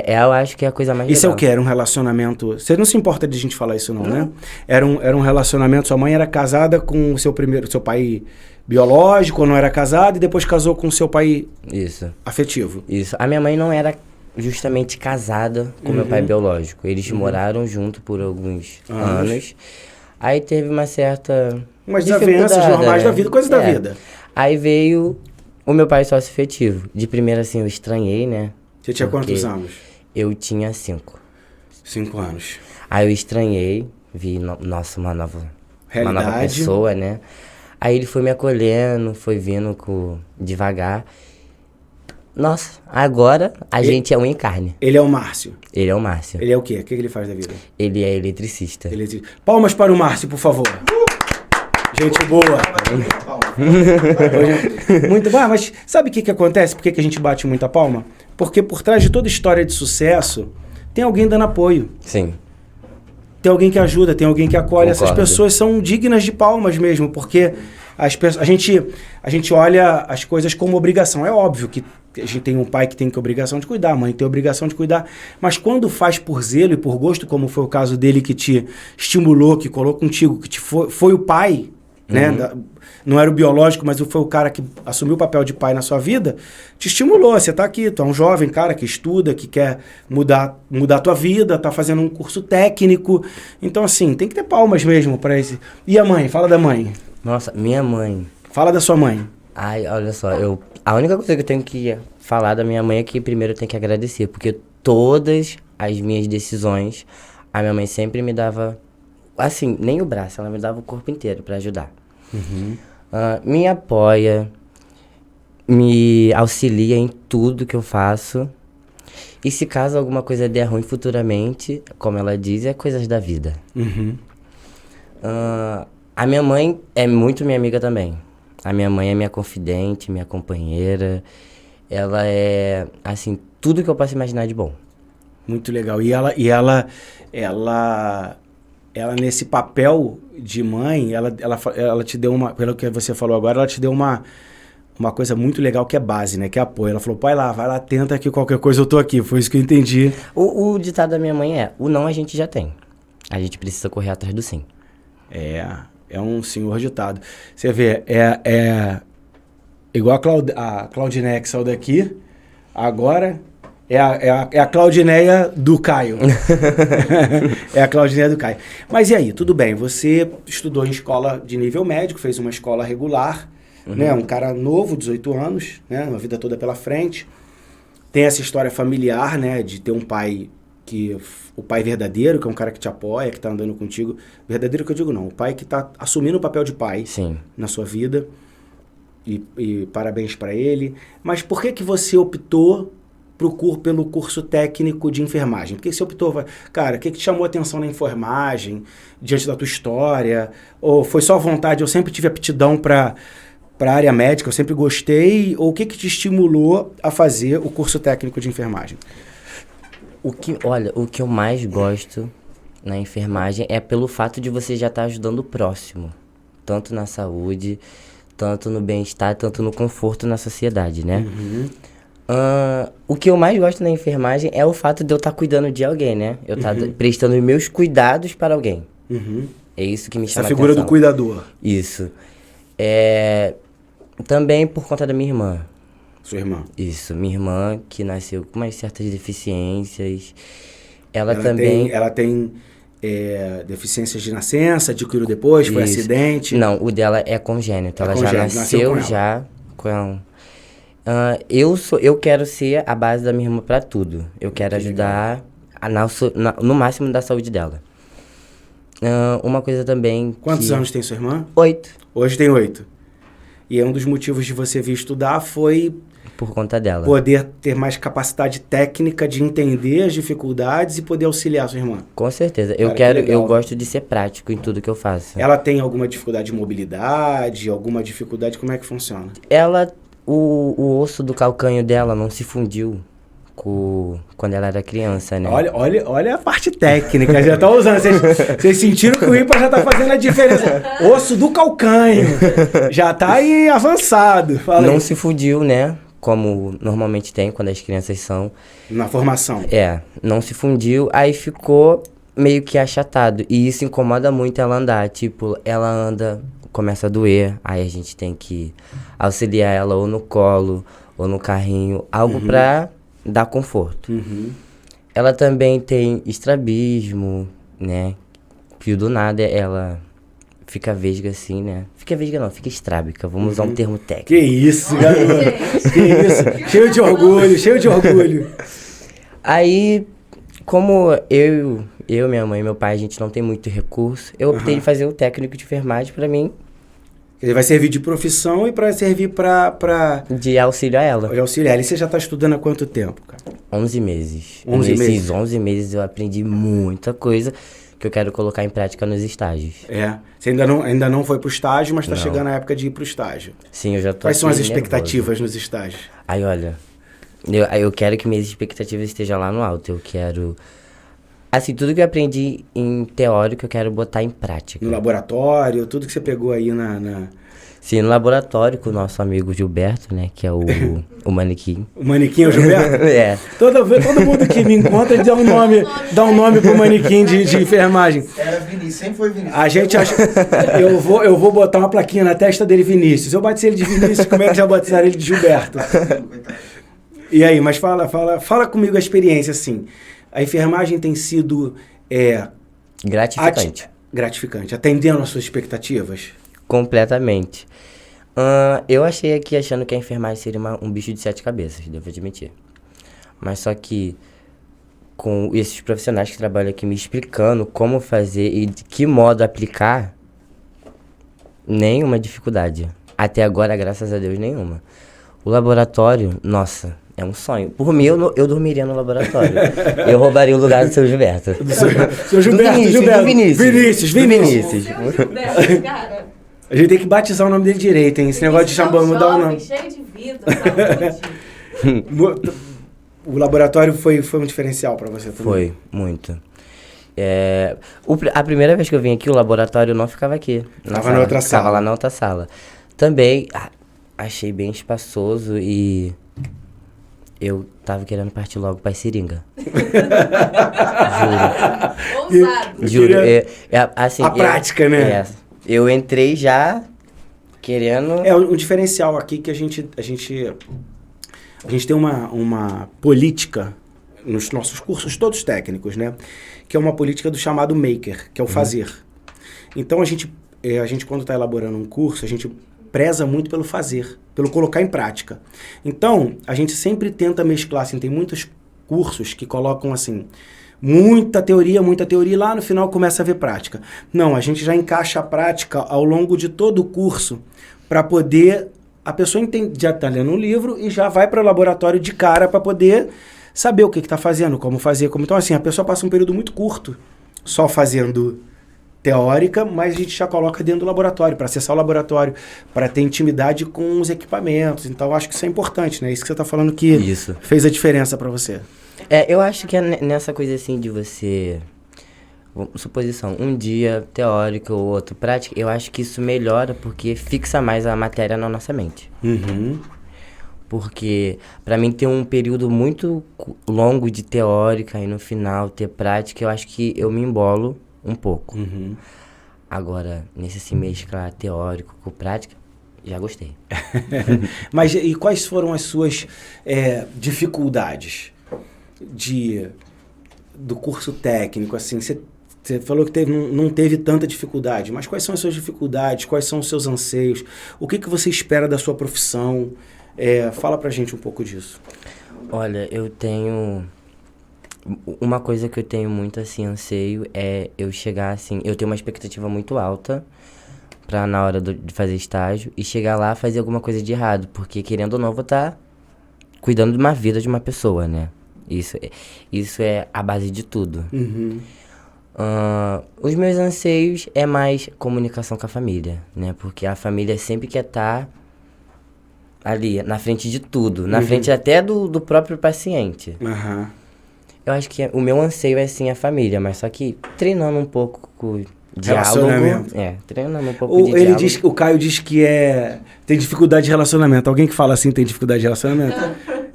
Eu acho que é a coisa mais Isso é legal. o quê? Era um relacionamento... Você não se importa de a gente falar isso não, né? Era um relacionamento... Sua mãe era casada com o seu pai biológico, ou não era casada, e depois casou com o seu pai Isso. afetivo. Isso. A minha mãe não era justamente casada com meu pai biológico. Eles moraram junto por alguns anos. Aí teve uma certa... Umas desavenças dificuldade, normais da vida, coisas da É. vida. Aí veio o meu pai sócio-afetivo. De primeira, assim, eu estranhei, né? Você tinha Porque quantos anos? Eu tinha 5. 5 anos. Aí eu estranhei, vi, nossa, uma nova Realidade. pessoa, né? Aí ele foi me acolhendo, foi vindo devagar. Nossa, agora a gente é um em carne. Ele é o Márcio. Ele é o Márcio. Ele é o quê? O que ele faz da vida? Ele é eletricista. Palmas para o Márcio, por favor. Gente boa. Muito bom, mas sabe o que acontece? Por que a gente bate muita palma? Porque por trás de toda história de sucesso, tem alguém dando apoio. Sim. Tem alguém que ajuda, tem alguém que acolhe. Essas Concordo. pessoas são dignas de palmas mesmo, porque a gente olha as coisas como obrigação. É óbvio que a gente tem um pai que tem obrigação de cuidar, a mãe tem obrigação de cuidar, mas quando faz por zelo e por gosto, como foi o caso dele que te estimulou, que colou contigo, que foi o pai, né? Não era o biológico, mas foi o cara que assumiu o papel de pai na sua vida, te estimulou. Você tá aqui, tu é um jovem cara que estuda, que quer mudar a tua vida, tá fazendo um curso técnico. Então, assim, tem que ter palmas mesmo pra esse. E a mãe? Fala da mãe. Nossa, minha mãe. Fala da sua mãe. Ai, olha só, a única coisa que eu tenho que falar da minha mãe é que primeiro eu tenho que agradecer, porque todas as minhas decisões, a minha mãe sempre me dava, assim, nem o braço, ela me dava o corpo inteiro pra ajudar. Me apoia, me auxilia em tudo que eu faço. E se caso alguma coisa der ruim futuramente, como ela diz, é coisas da vida. A minha mãe é muito minha amiga também. A minha mãe é minha confidente, minha companheira. Ela é, assim, tudo que eu posso imaginar de bom. Muito legal. E ela nesse papel de mãe, ela te deu uma, pelo que você falou agora, ela te deu uma coisa muito legal que é base, né? Que é apoio. Ela falou, vai lá, tenta que qualquer coisa eu tô aqui. Foi isso que eu entendi. O ditado da minha mãe é, o não a gente já tem. A gente precisa correr atrás do sim. É um senhor ditado. Você vê, é igual a Claudineia que saiu daqui, agora é a Claudineia do Caio. É a Claudineia do Caio. Mas e aí, tudo bem, você estudou em escola de nível médio, fez uma escola regular, né? Um cara novo, 18 anos, né? Uma vida toda pela frente. Tem essa história familiar, né? De ter um pai o pai verdadeiro, que é um cara que te apoia, que tá andando contigo. Verdadeiro que eu digo não, o pai que tá assumindo o papel de pai Sim. na sua vida. E parabéns para ele. Mas por que você optou pelo curso técnico de enfermagem? Por que você optou? Cara, o que te chamou a atenção na enfermagem, diante da tua história? Ou foi só vontade? Eu sempre tive aptidão para a área médica, eu sempre gostei. Ou o que te estimulou a fazer o curso técnico de enfermagem? O que eu mais gosto na enfermagem é pelo fato de você já estar ajudando o próximo. Tanto na saúde, tanto no bem-estar, tanto no conforto na sociedade, né? O que eu mais gosto na enfermagem é o fato de eu estar cuidando de alguém, né? Eu estar prestando meus cuidados para alguém. É isso que me chama a Essa figura atenção. do cuidador. Isso. Também por conta da minha irmã. Sua irmã. Isso, minha irmã que nasceu com umas certas deficiências. Ela também... Ela tem deficiências de nascença, adquiriu depois, foi Isso. acidente? Não, o dela é congênito. Ela já congênito, nasceu nasceu com ela. já com... eu quero ser a base da minha irmã pra tudo. Eu quero ajudar no máximo da saúde dela. Uma coisa também Quantos anos tem sua irmã? 8. Hoje tem 8. E um dos motivos de você vir estudar foi Por conta dela. poder ter mais capacidade técnica de entender as dificuldades e poder auxiliar sua irmã. Com certeza. Cara, que legal. Eu gosto de ser prático em tudo que eu faço. Ela tem alguma dificuldade de mobilidade, alguma dificuldade, como é que funciona? O osso do calcanho dela não se fundiu quando ela era criança, né? Olha a parte técnica, já tá usando. Vocês sentiram que o ímpar já tá fazendo a diferença. Osso do calcanho. Já tá aí avançado. Fala Não aí. se fundiu, né? Como normalmente tem quando as crianças são. Na formação. Não se fundiu, aí ficou meio que achatado. E isso incomoda muito ela andar. Tipo, ela anda, começa a doer, aí a gente tem que auxiliar ela ou no colo, ou no carrinho, algo pra dar conforto. Ela também tem estrabismo, né? Que do nada ela fica vesga assim, né? Fica vesga não, fica estrábica. Vamos usar um termo técnico. Que isso, garoto. Que isso. Cheio de orgulho, cheio de orgulho. Aí, como minha mãe e meu pai, a gente não tem muito recurso, eu optei em fazer o técnico de enfermagem pra mim, Ele vai servir de profissão e para servir para de auxílio a ela. auxiliar. E você já tá estudando há quanto tempo, cara? 11 meses. 11 Nesses meses. 11 meses eu aprendi muita coisa que eu quero colocar em prática nos estágios. Você ainda não foi pro estágio, mas tá Não. chegando a época de ir pro estágio. Sim, eu já tô Quais são as aqui expectativas nos estágios? nervoso. Aí, olha, eu quero que minhas expectativas estejam lá no alto. Eu quero... Assim, tudo que eu aprendi em teórico, eu quero botar em prática. No laboratório, tudo que você pegou aí na... Sim, no laboratório com o nosso amigo Gilberto, né? Que é o manequim. O manequim é o Gilberto? É. Todo mundo que me encontra dá um nome pro manequim de enfermagem. Era Vinícius, sempre foi Vinícius. A gente acha... Eu vou botar uma plaquinha na testa dele, Vinícius. Eu batizei ele de Vinícius, como é que já batizaram ele de Gilberto? Coitado. E aí, mas fala comigo a experiência, assim. A enfermagem tem sido Gratificante. gratificante, atendendo às suas expectativas? Completamente. Eu achei aqui achando que a enfermagem seria um bicho de 7 cabeças, devo admitir. Mas só que com esses profissionais que trabalham aqui me explicando como fazer e de que modo aplicar, nenhuma dificuldade. Até agora, graças a Deus, nenhuma. O laboratório, nossa, é um sonho. Por mim, eu dormiria no laboratório. Eu roubaria o lugar do seu Gilberto. Seu Gilberto, Do Gilberto. Vinícius. Vinícius. Seu Gilberto, cara. A gente tem que batizar o nome dele direito, hein? Esse negócio de chambão, mudar o nome. Cheio de vida, saúde. O laboratório foi um diferencial pra você também? Foi, muito. A primeira vez que eu vim aqui, o laboratório não ficava aqui. Tava na outra sala. Ficava lá na outra sala. Também achei bem espaçoso e eu tava querendo partir logo pra seringa. Ousado. Juro. Assim, A prática, né? Eu entrei já querendo... É um diferencial aqui que a gente tem uma política nos nossos cursos todos técnicos, né? Que é uma política do chamado maker, que é o fazer. Então a gente quando está elaborando um curso, a gente preza muito pelo fazer, pelo colocar em prática. Então, a gente sempre tenta mesclar, assim, tem muitos cursos que colocam assim, muita teoria, e lá no final começa a ver prática. Não, a gente já encaixa a prática ao longo de todo o curso para poder... A pessoa já está lendo um livro e já vai para o laboratório de cara para poder saber o que está fazendo, como fazer. Então, assim, a pessoa passa um período muito curto só fazendo teórica, mas a gente já coloca dentro do laboratório, para acessar o laboratório, para ter intimidade com os equipamentos. Então, acho que isso é importante, né? Isso que você está falando que Isso. fez a diferença para você. Eu acho que é nessa coisa assim de você... Suposição, um dia teórico ou outro prático, eu acho que isso melhora porque fixa mais a matéria na nossa mente. Uhum. Porque pra mim ter um período muito longo de teórica e no final ter prática, eu acho que eu me embolo um pouco. Uhum. Agora, nesse assim, mesclar teórico com prática, já gostei. Mas e quais foram as suas dificuldades do curso técnico? Assim, você falou que não teve tanta dificuldade, mas quais são as suas dificuldades? Quais são os seus anseios? O que você espera da sua profissão? Fala pra gente um pouco disso. Olha, eu tenho... Uma coisa que eu tenho muito, assim, anseio é eu chegar, assim... Eu tenho uma expectativa muito alta pra na hora de fazer estágio e chegar lá fazer alguma coisa de errado, porque querendo ou não, eu vou estar cuidando de uma vida de uma pessoa, né? Isso é a base de tudo. Uhum. Os meus anseios é mais comunicação com a família, né? Porque a família sempre quer estar ali, na frente de tudo. Na frente até do próprio paciente. Aham. Eu acho que o meu anseio é sim a família, mas só que treinando um pouco com o diálogo. Relacionamento. Treinando um pouco O, de ele diálogo. diz, o Caio diz que tem dificuldade de relacionamento. Alguém que fala assim tem dificuldade de relacionamento?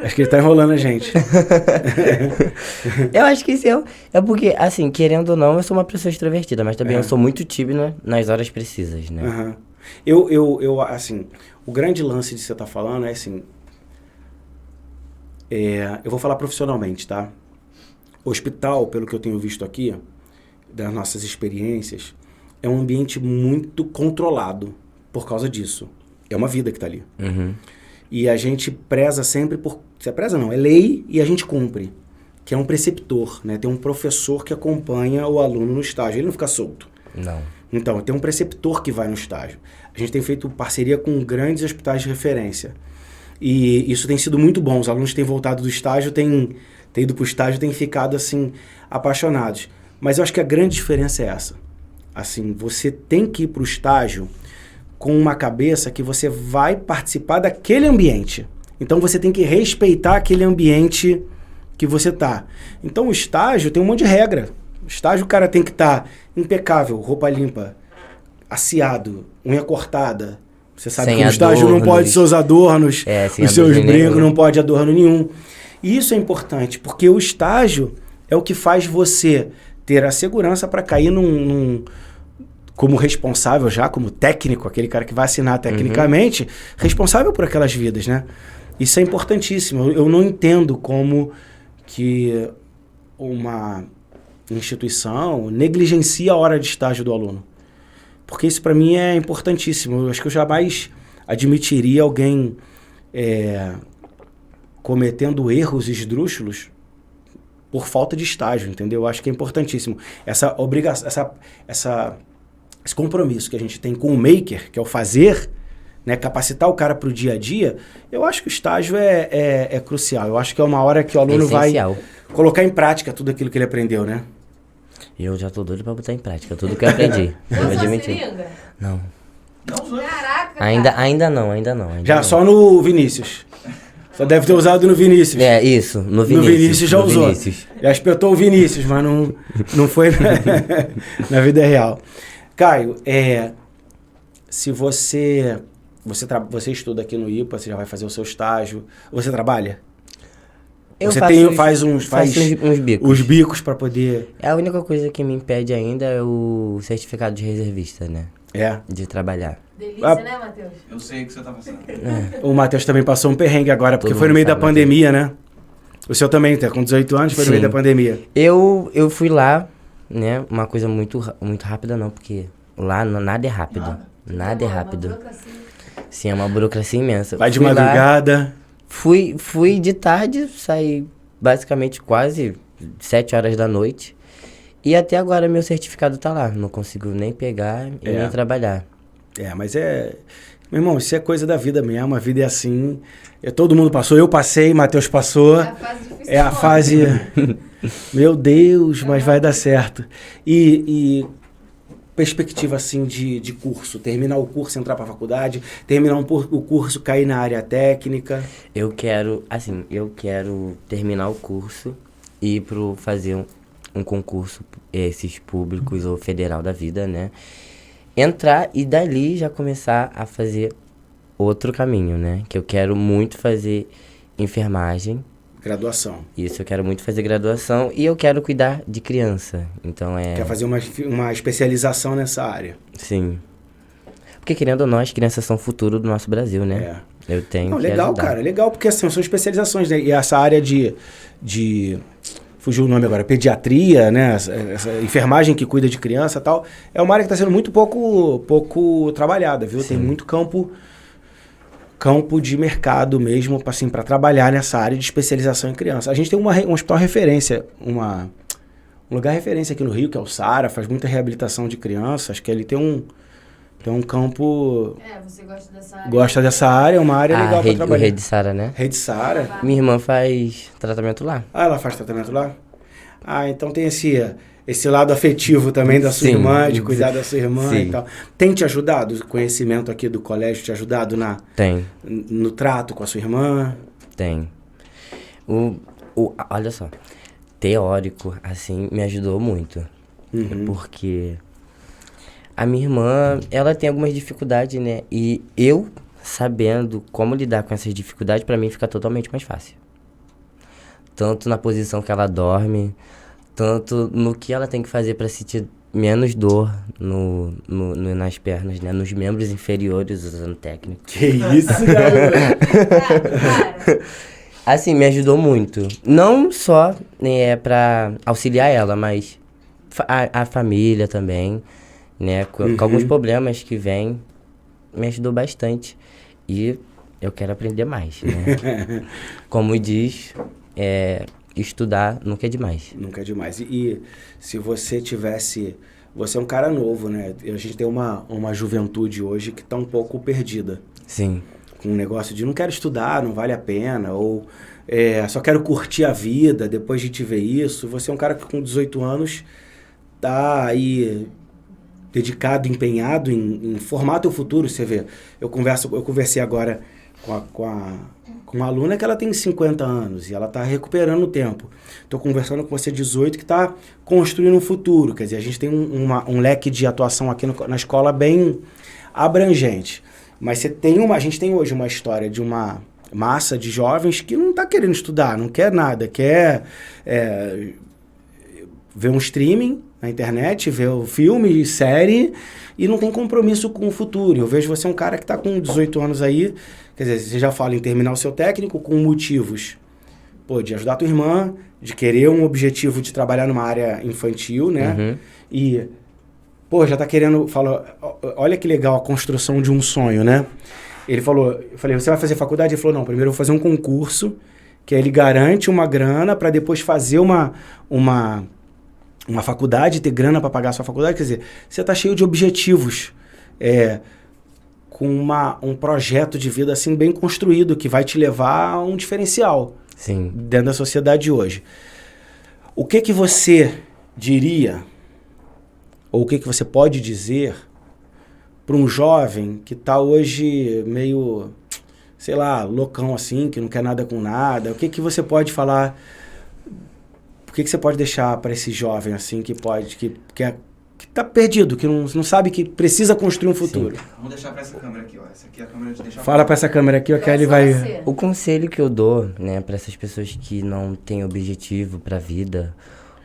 Acho que ele tá enrolando a gente. Eu acho que isso é porque, assim, querendo ou não, eu sou uma pessoa extrovertida, mas também eu sou muito tímido nas horas precisas, né? Aham. Eu, assim, o grande lance de você estar falando é assim, eu vou falar profissionalmente, tá? O hospital, pelo que eu tenho visto aqui, das nossas experiências, é um ambiente muito controlado por causa disso. É uma vida que tá ali. Uhum. E a gente preza sempre por... Você preza não, é lei e a gente cumpre. Que é um preceptor, né? Tem um professor que acompanha o aluno no estágio. Ele não fica solto. Não. Então, tem um preceptor que vai no estágio. A gente tem feito parceria com grandes hospitais de referência. E isso tem sido muito bom. Os alunos têm voltado do estágio, têm ido para o estágio, têm ficado, assim, apaixonados. Mas eu acho que a grande diferença é essa. Assim, você tem que ir para o estágio com uma cabeça que você vai participar daquele ambiente. Então, você tem que respeitar aquele ambiente que você tá. Então, o estágio tem um monte de regra. O estágio, o cara tem que estar impecável, roupa limpa, aciado, unha cortada. Você sabe Sem que o estágio não adornos. pode seus adornos, Sem os seus adorno brincos, nenhum. não pode adorno nenhum. E isso é importante, porque o estágio é o que faz você ter a segurança para cair como responsável já, como técnico, aquele cara que vai assinar tecnicamente, responsável por aquelas vidas, né? Isso é importantíssimo. Eu não entendo como que uma instituição negligencia a hora de estágio do aluno. Porque isso para mim é importantíssimo. Eu acho que eu jamais admitiria alguém cometendo erros esdrúxulos por falta de estágio, entendeu? Eu acho que é importantíssimo. Essa obrigação, esse compromisso que a gente tem com o maker, que é o fazer, né, capacitar o cara para o dia a dia, eu acho que o estágio é crucial. Eu acho que é uma hora que o aluno vai colocar em prática tudo aquilo que ele aprendeu, né? Eu já tô doido pra botar em prática tudo que eu aprendi. Eu vou admitir. Seringa? Não. Caraca, Ainda não. Ainda Já não. só no Vinícius. Só deve ter usado no Vinícius. Isso, no Vinícius. No Vinícius já no usou. Vinícius. Já espetou o Vinícius, mas não foi na vida real. Caio, se você estuda aqui no IPA, você já vai fazer o seu estágio. Você trabalha? Você faz uns bicos. Os bicos para poder... A única coisa que me impede ainda é o certificado de reservista, né? De trabalhar. Delícia, né, Matheus? Eu sei o que você tá passando. O Matheus também passou um perrengue agora, porque Todo foi no mundo meio da sabe, pandemia, né? O seu também, tá com 18 anos, foi no meio da pandemia. Eu fui lá, né? Uma coisa muito rápida não, porque lá nada é rápido. Nada é rápido. Sim, é uma burocracia imensa. Vai de madrugada. Fui de tarde, saí basicamente quase 7 horas da noite. E até agora meu certificado tá lá. Não consigo nem pegar e nem trabalhar. Mas meu irmão, isso é coisa da vida mesmo. A vida é assim. Todo mundo passou. Eu passei, Matheus passou. É a fase difícil. É a fase... Meu Deus, mas vai dar certo. E perspectiva, assim, de curso? Terminar o curso, entrar pra faculdade? Terminar o curso, cair na área técnica? Eu quero terminar o curso e ir fazer um concurso, esses públicos ou federal da vida, né? Entrar e dali já começar a fazer outro caminho, né? Que eu quero muito fazer enfermagem. Graduação. Isso, eu quero muito fazer graduação e eu quero cuidar de criança. Então Quer fazer uma especialização nessa área? Sim. Porque querendo ou não, as crianças são o futuro do nosso Brasil, né? Eu tenho que legal, ajudar. cara, legal, porque assim, são especializações, né? E essa área de fugiu o nome agora, pediatria, né? Essa enfermagem que cuida de criança e tal, é uma área que está sendo muito pouco trabalhada, viu? Sim. Tem muito campo de mercado mesmo, assim, para trabalhar nessa área de especialização em criança. A gente tem um hospital referência, um lugar referência aqui no Rio, que é o Sara, faz muita reabilitação de crianças, acho que ele tem um campo... você gosta dessa área. Gosta dessa área, é uma área legal para trabalhar. O Rede Sara, né? Rede Sara. Minha irmã faz tratamento lá. Ela faz tratamento lá? Então tem esse lado afetivo também da sua Sim. irmã, de cuidar da sua irmã Sim. e tal. Tem te ajudado? O conhecimento aqui do colégio te ajudado Tem. no trato com a sua irmã? Tem. Olha só, teórico, assim, me ajudou muito. Porque a minha irmã, ela tem algumas dificuldades, né? E eu, sabendo como lidar com essas dificuldades, pra mim fica totalmente mais fácil. Tanto na posição que ela dorme, tanto no que ela tem que fazer pra sentir menos dor nas pernas, né? Nos membros inferiores, usando técnico. Que isso, garoto? Assim, me ajudou muito. Não só pra auxiliar ela, mas a família também, né? Com alguns problemas que vêm, me ajudou bastante. E eu quero aprender mais, né? Como diz, estudar nunca é demais. Nunca é demais. E se você tivesse... Você é um cara novo, né? A gente tem uma juventude hoje que tá um pouco perdida. Sim. Com um negócio de não quero estudar, não vale a pena, ou só quero curtir a vida, depois de te ver isso. Você é um cara que com 18 anos tá aí dedicado, empenhado em formar teu futuro, você vê. Eu conversei agora com uma aluna que ela tem 50 anos e ela tá recuperando o tempo. Tô conversando com você 18 que tá construindo um futuro, quer dizer, a gente tem um leque de atuação aqui na escola bem abrangente. Mas a gente tem hoje uma história de uma massa de jovens que não tá querendo estudar, não quer nada, quer ver um streaming na internet, ver o filme, série, e não tem compromisso com o futuro. Eu vejo você um cara que tá com 18 anos aí, quer dizer, você já fala em terminar o seu técnico com motivos, de ajudar a tua irmã, de querer um objetivo de trabalhar numa área infantil, né? E... já tá querendo... olha que legal a construção de um sonho, né? Ele falou... Eu falei, você vai fazer faculdade? Ele falou, não, primeiro eu vou fazer um concurso, que aí ele garante uma grana para depois fazer uma faculdade, ter grana para pagar a sua faculdade. Quer dizer, você tá cheio de objetivos, com um projeto de vida assim bem construído, que vai te levar a um diferencial. Sim. Dentro da sociedade de hoje. O que você diria... ou o que você pode dizer para um jovem que está hoje meio, sei lá, loucão assim, que não quer nada com nada? O que você pode falar, o que você pode deixar para esse jovem assim, que está perdido, que não sabe que precisa construir um futuro? Sim. Vamos deixar para essa câmera aqui, ó. Essa aqui é a câmera de deixar. Fala para essa câmera aqui, ó, que ele vai... O conselho que eu dou, né, para essas pessoas que não têm objetivo para a vida,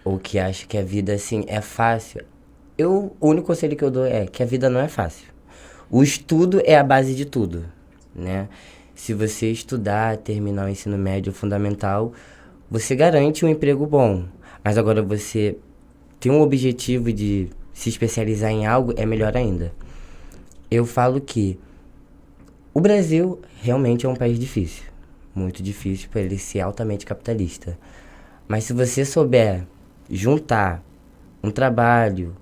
ou que acham que a vida, assim, é fácil... O único conselho que eu dou é que a vida não é fácil. O estudo é a base de tudo, né? Se você estudar, terminar o ensino médio fundamental, você garante um emprego bom. Mas agora você ter um objetivo de se especializar em algo é melhor ainda. Eu falo que o Brasil realmente é um país difícil. Muito difícil para ele ser altamente capitalista. Mas se você souber juntar um trabalho...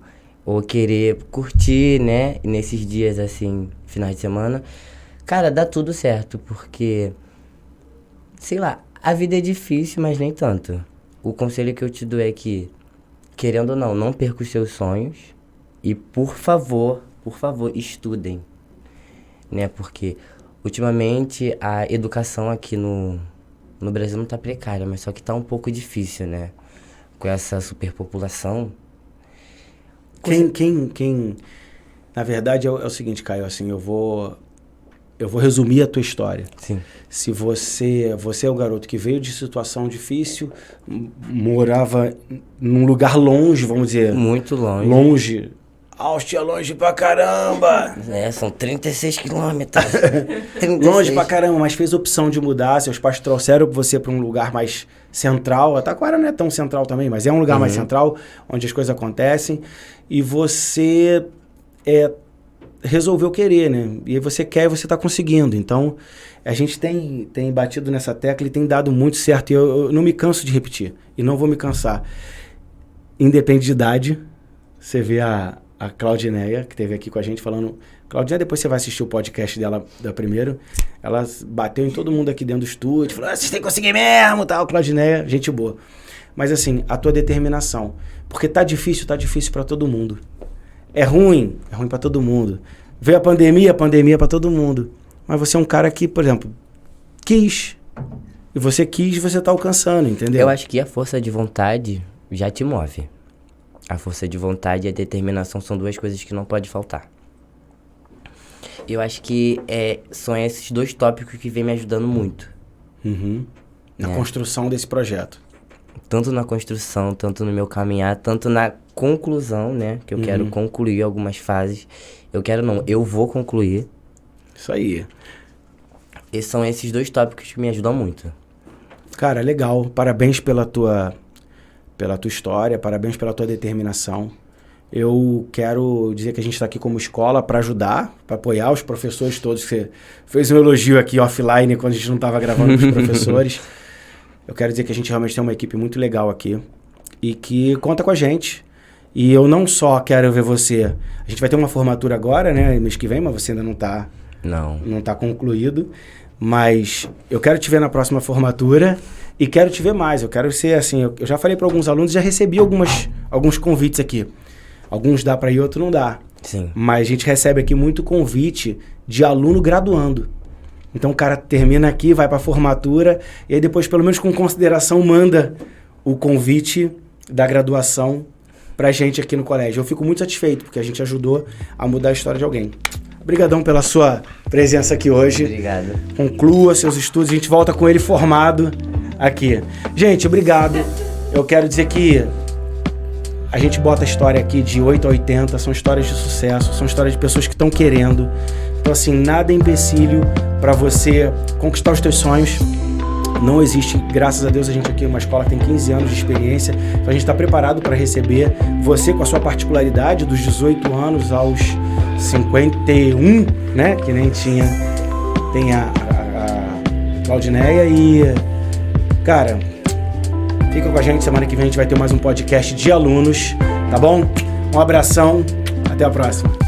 ou querer curtir, né, nesses dias, assim, finais de semana, cara, dá tudo certo, porque, sei lá, a vida é difícil, mas nem tanto. O conselho que eu te dou é que, querendo ou não perca os seus sonhos e, por favor, estudem, né, porque, ultimamente, a educação aqui no Brasil não tá precária, mas só que tá um pouco difícil, né, com essa superpopulação. Quem na verdade é o seguinte, Caio, assim, eu vou resumir a tua história. Sim. Se você é um garoto que veio de situação difícil, morava num lugar longe, vamos dizer. Muito longe. Longe. Áustria é longe pra caramba. São 36 quilômetros. Longe pra caramba, mas fez opção de mudar. Seus pais trouxeram você pra um lugar mais central. A Taquara não é tão central também, mas é um lugar mais central, onde as coisas acontecem. E você resolveu querer, né? E aí você quer e você tá conseguindo. Então, a gente tem batido nessa tecla e tem dado muito certo. E eu não me canso de repetir. E não vou me cansar. Independente de idade, você vê a Claudineia, que esteve aqui com a gente falando... Claudineia, depois você vai assistir o podcast dela da primeiro. Ela bateu em todo mundo aqui dentro do estúdio. Falou, vocês têm que conseguir mesmo, tal. Claudineia, gente boa. mas assim, a tua determinação. Porque tá difícil pra todo mundo. É ruim pra todo mundo. Veio a pandemia pra todo mundo. Mas você é um cara que, por exemplo, quis. E você quis, você tá alcançando, entendeu? Eu acho que a força de vontade já te move. A força de vontade e a determinação são duas coisas que não pode faltar. Eu acho que são esses dois tópicos que vêm me ajudando muito. Na construção desse projeto. Tanto na construção, tanto no meu caminhar, tanto na conclusão, né? Que eu quero concluir algumas fases. Eu vou concluir. Isso aí. E são esses dois tópicos que me ajudam muito. Cara, legal. Parabéns pela tua história, parabéns pela tua determinação. Eu quero dizer que a gente está aqui como escola para ajudar, para apoiar os professores todos. Você fez um elogio aqui offline quando a gente não estava gravando com os professores. Eu quero dizer que a gente realmente tem uma equipe muito legal aqui e que conta com a gente. E eu não só quero ver você... A gente vai ter uma formatura agora, né? Mês que vem, mas você ainda não tá concluído. Mas eu quero te ver na próxima formatura e quero te ver mais. Eu quero ser assim... Eu já falei para alguns alunos, já recebi alguns convites aqui. Alguns dá para ir, outros não dá. Sim. Mas a gente recebe aqui muito convite de aluno graduando. Então o cara termina aqui, vai para a formatura e aí depois, pelo menos com consideração, manda o convite da graduação pra gente aqui no colégio. Eu fico muito satisfeito, porque a gente ajudou a mudar a história de alguém. Obrigadão pela sua presença aqui hoje. Obrigado. Conclua seus estudos, a gente volta com ele formado aqui. Gente, obrigado. Eu quero dizer que a gente bota a história aqui de 8 a 80, são histórias de sucesso, são histórias de pessoas que estão querendo. Então, assim, nada é empecilho para você conquistar os teus sonhos. Não existe, graças a Deus, a gente aqui é uma escola que tem 15 anos de experiência, então a gente está preparado para receber você com a sua particularidade dos 18 anos aos 51, né? Que nem tem a Claudineia e, cara, fica com a gente, semana que vem a gente vai ter mais um podcast de alunos, tá bom? Um abração, até a próxima.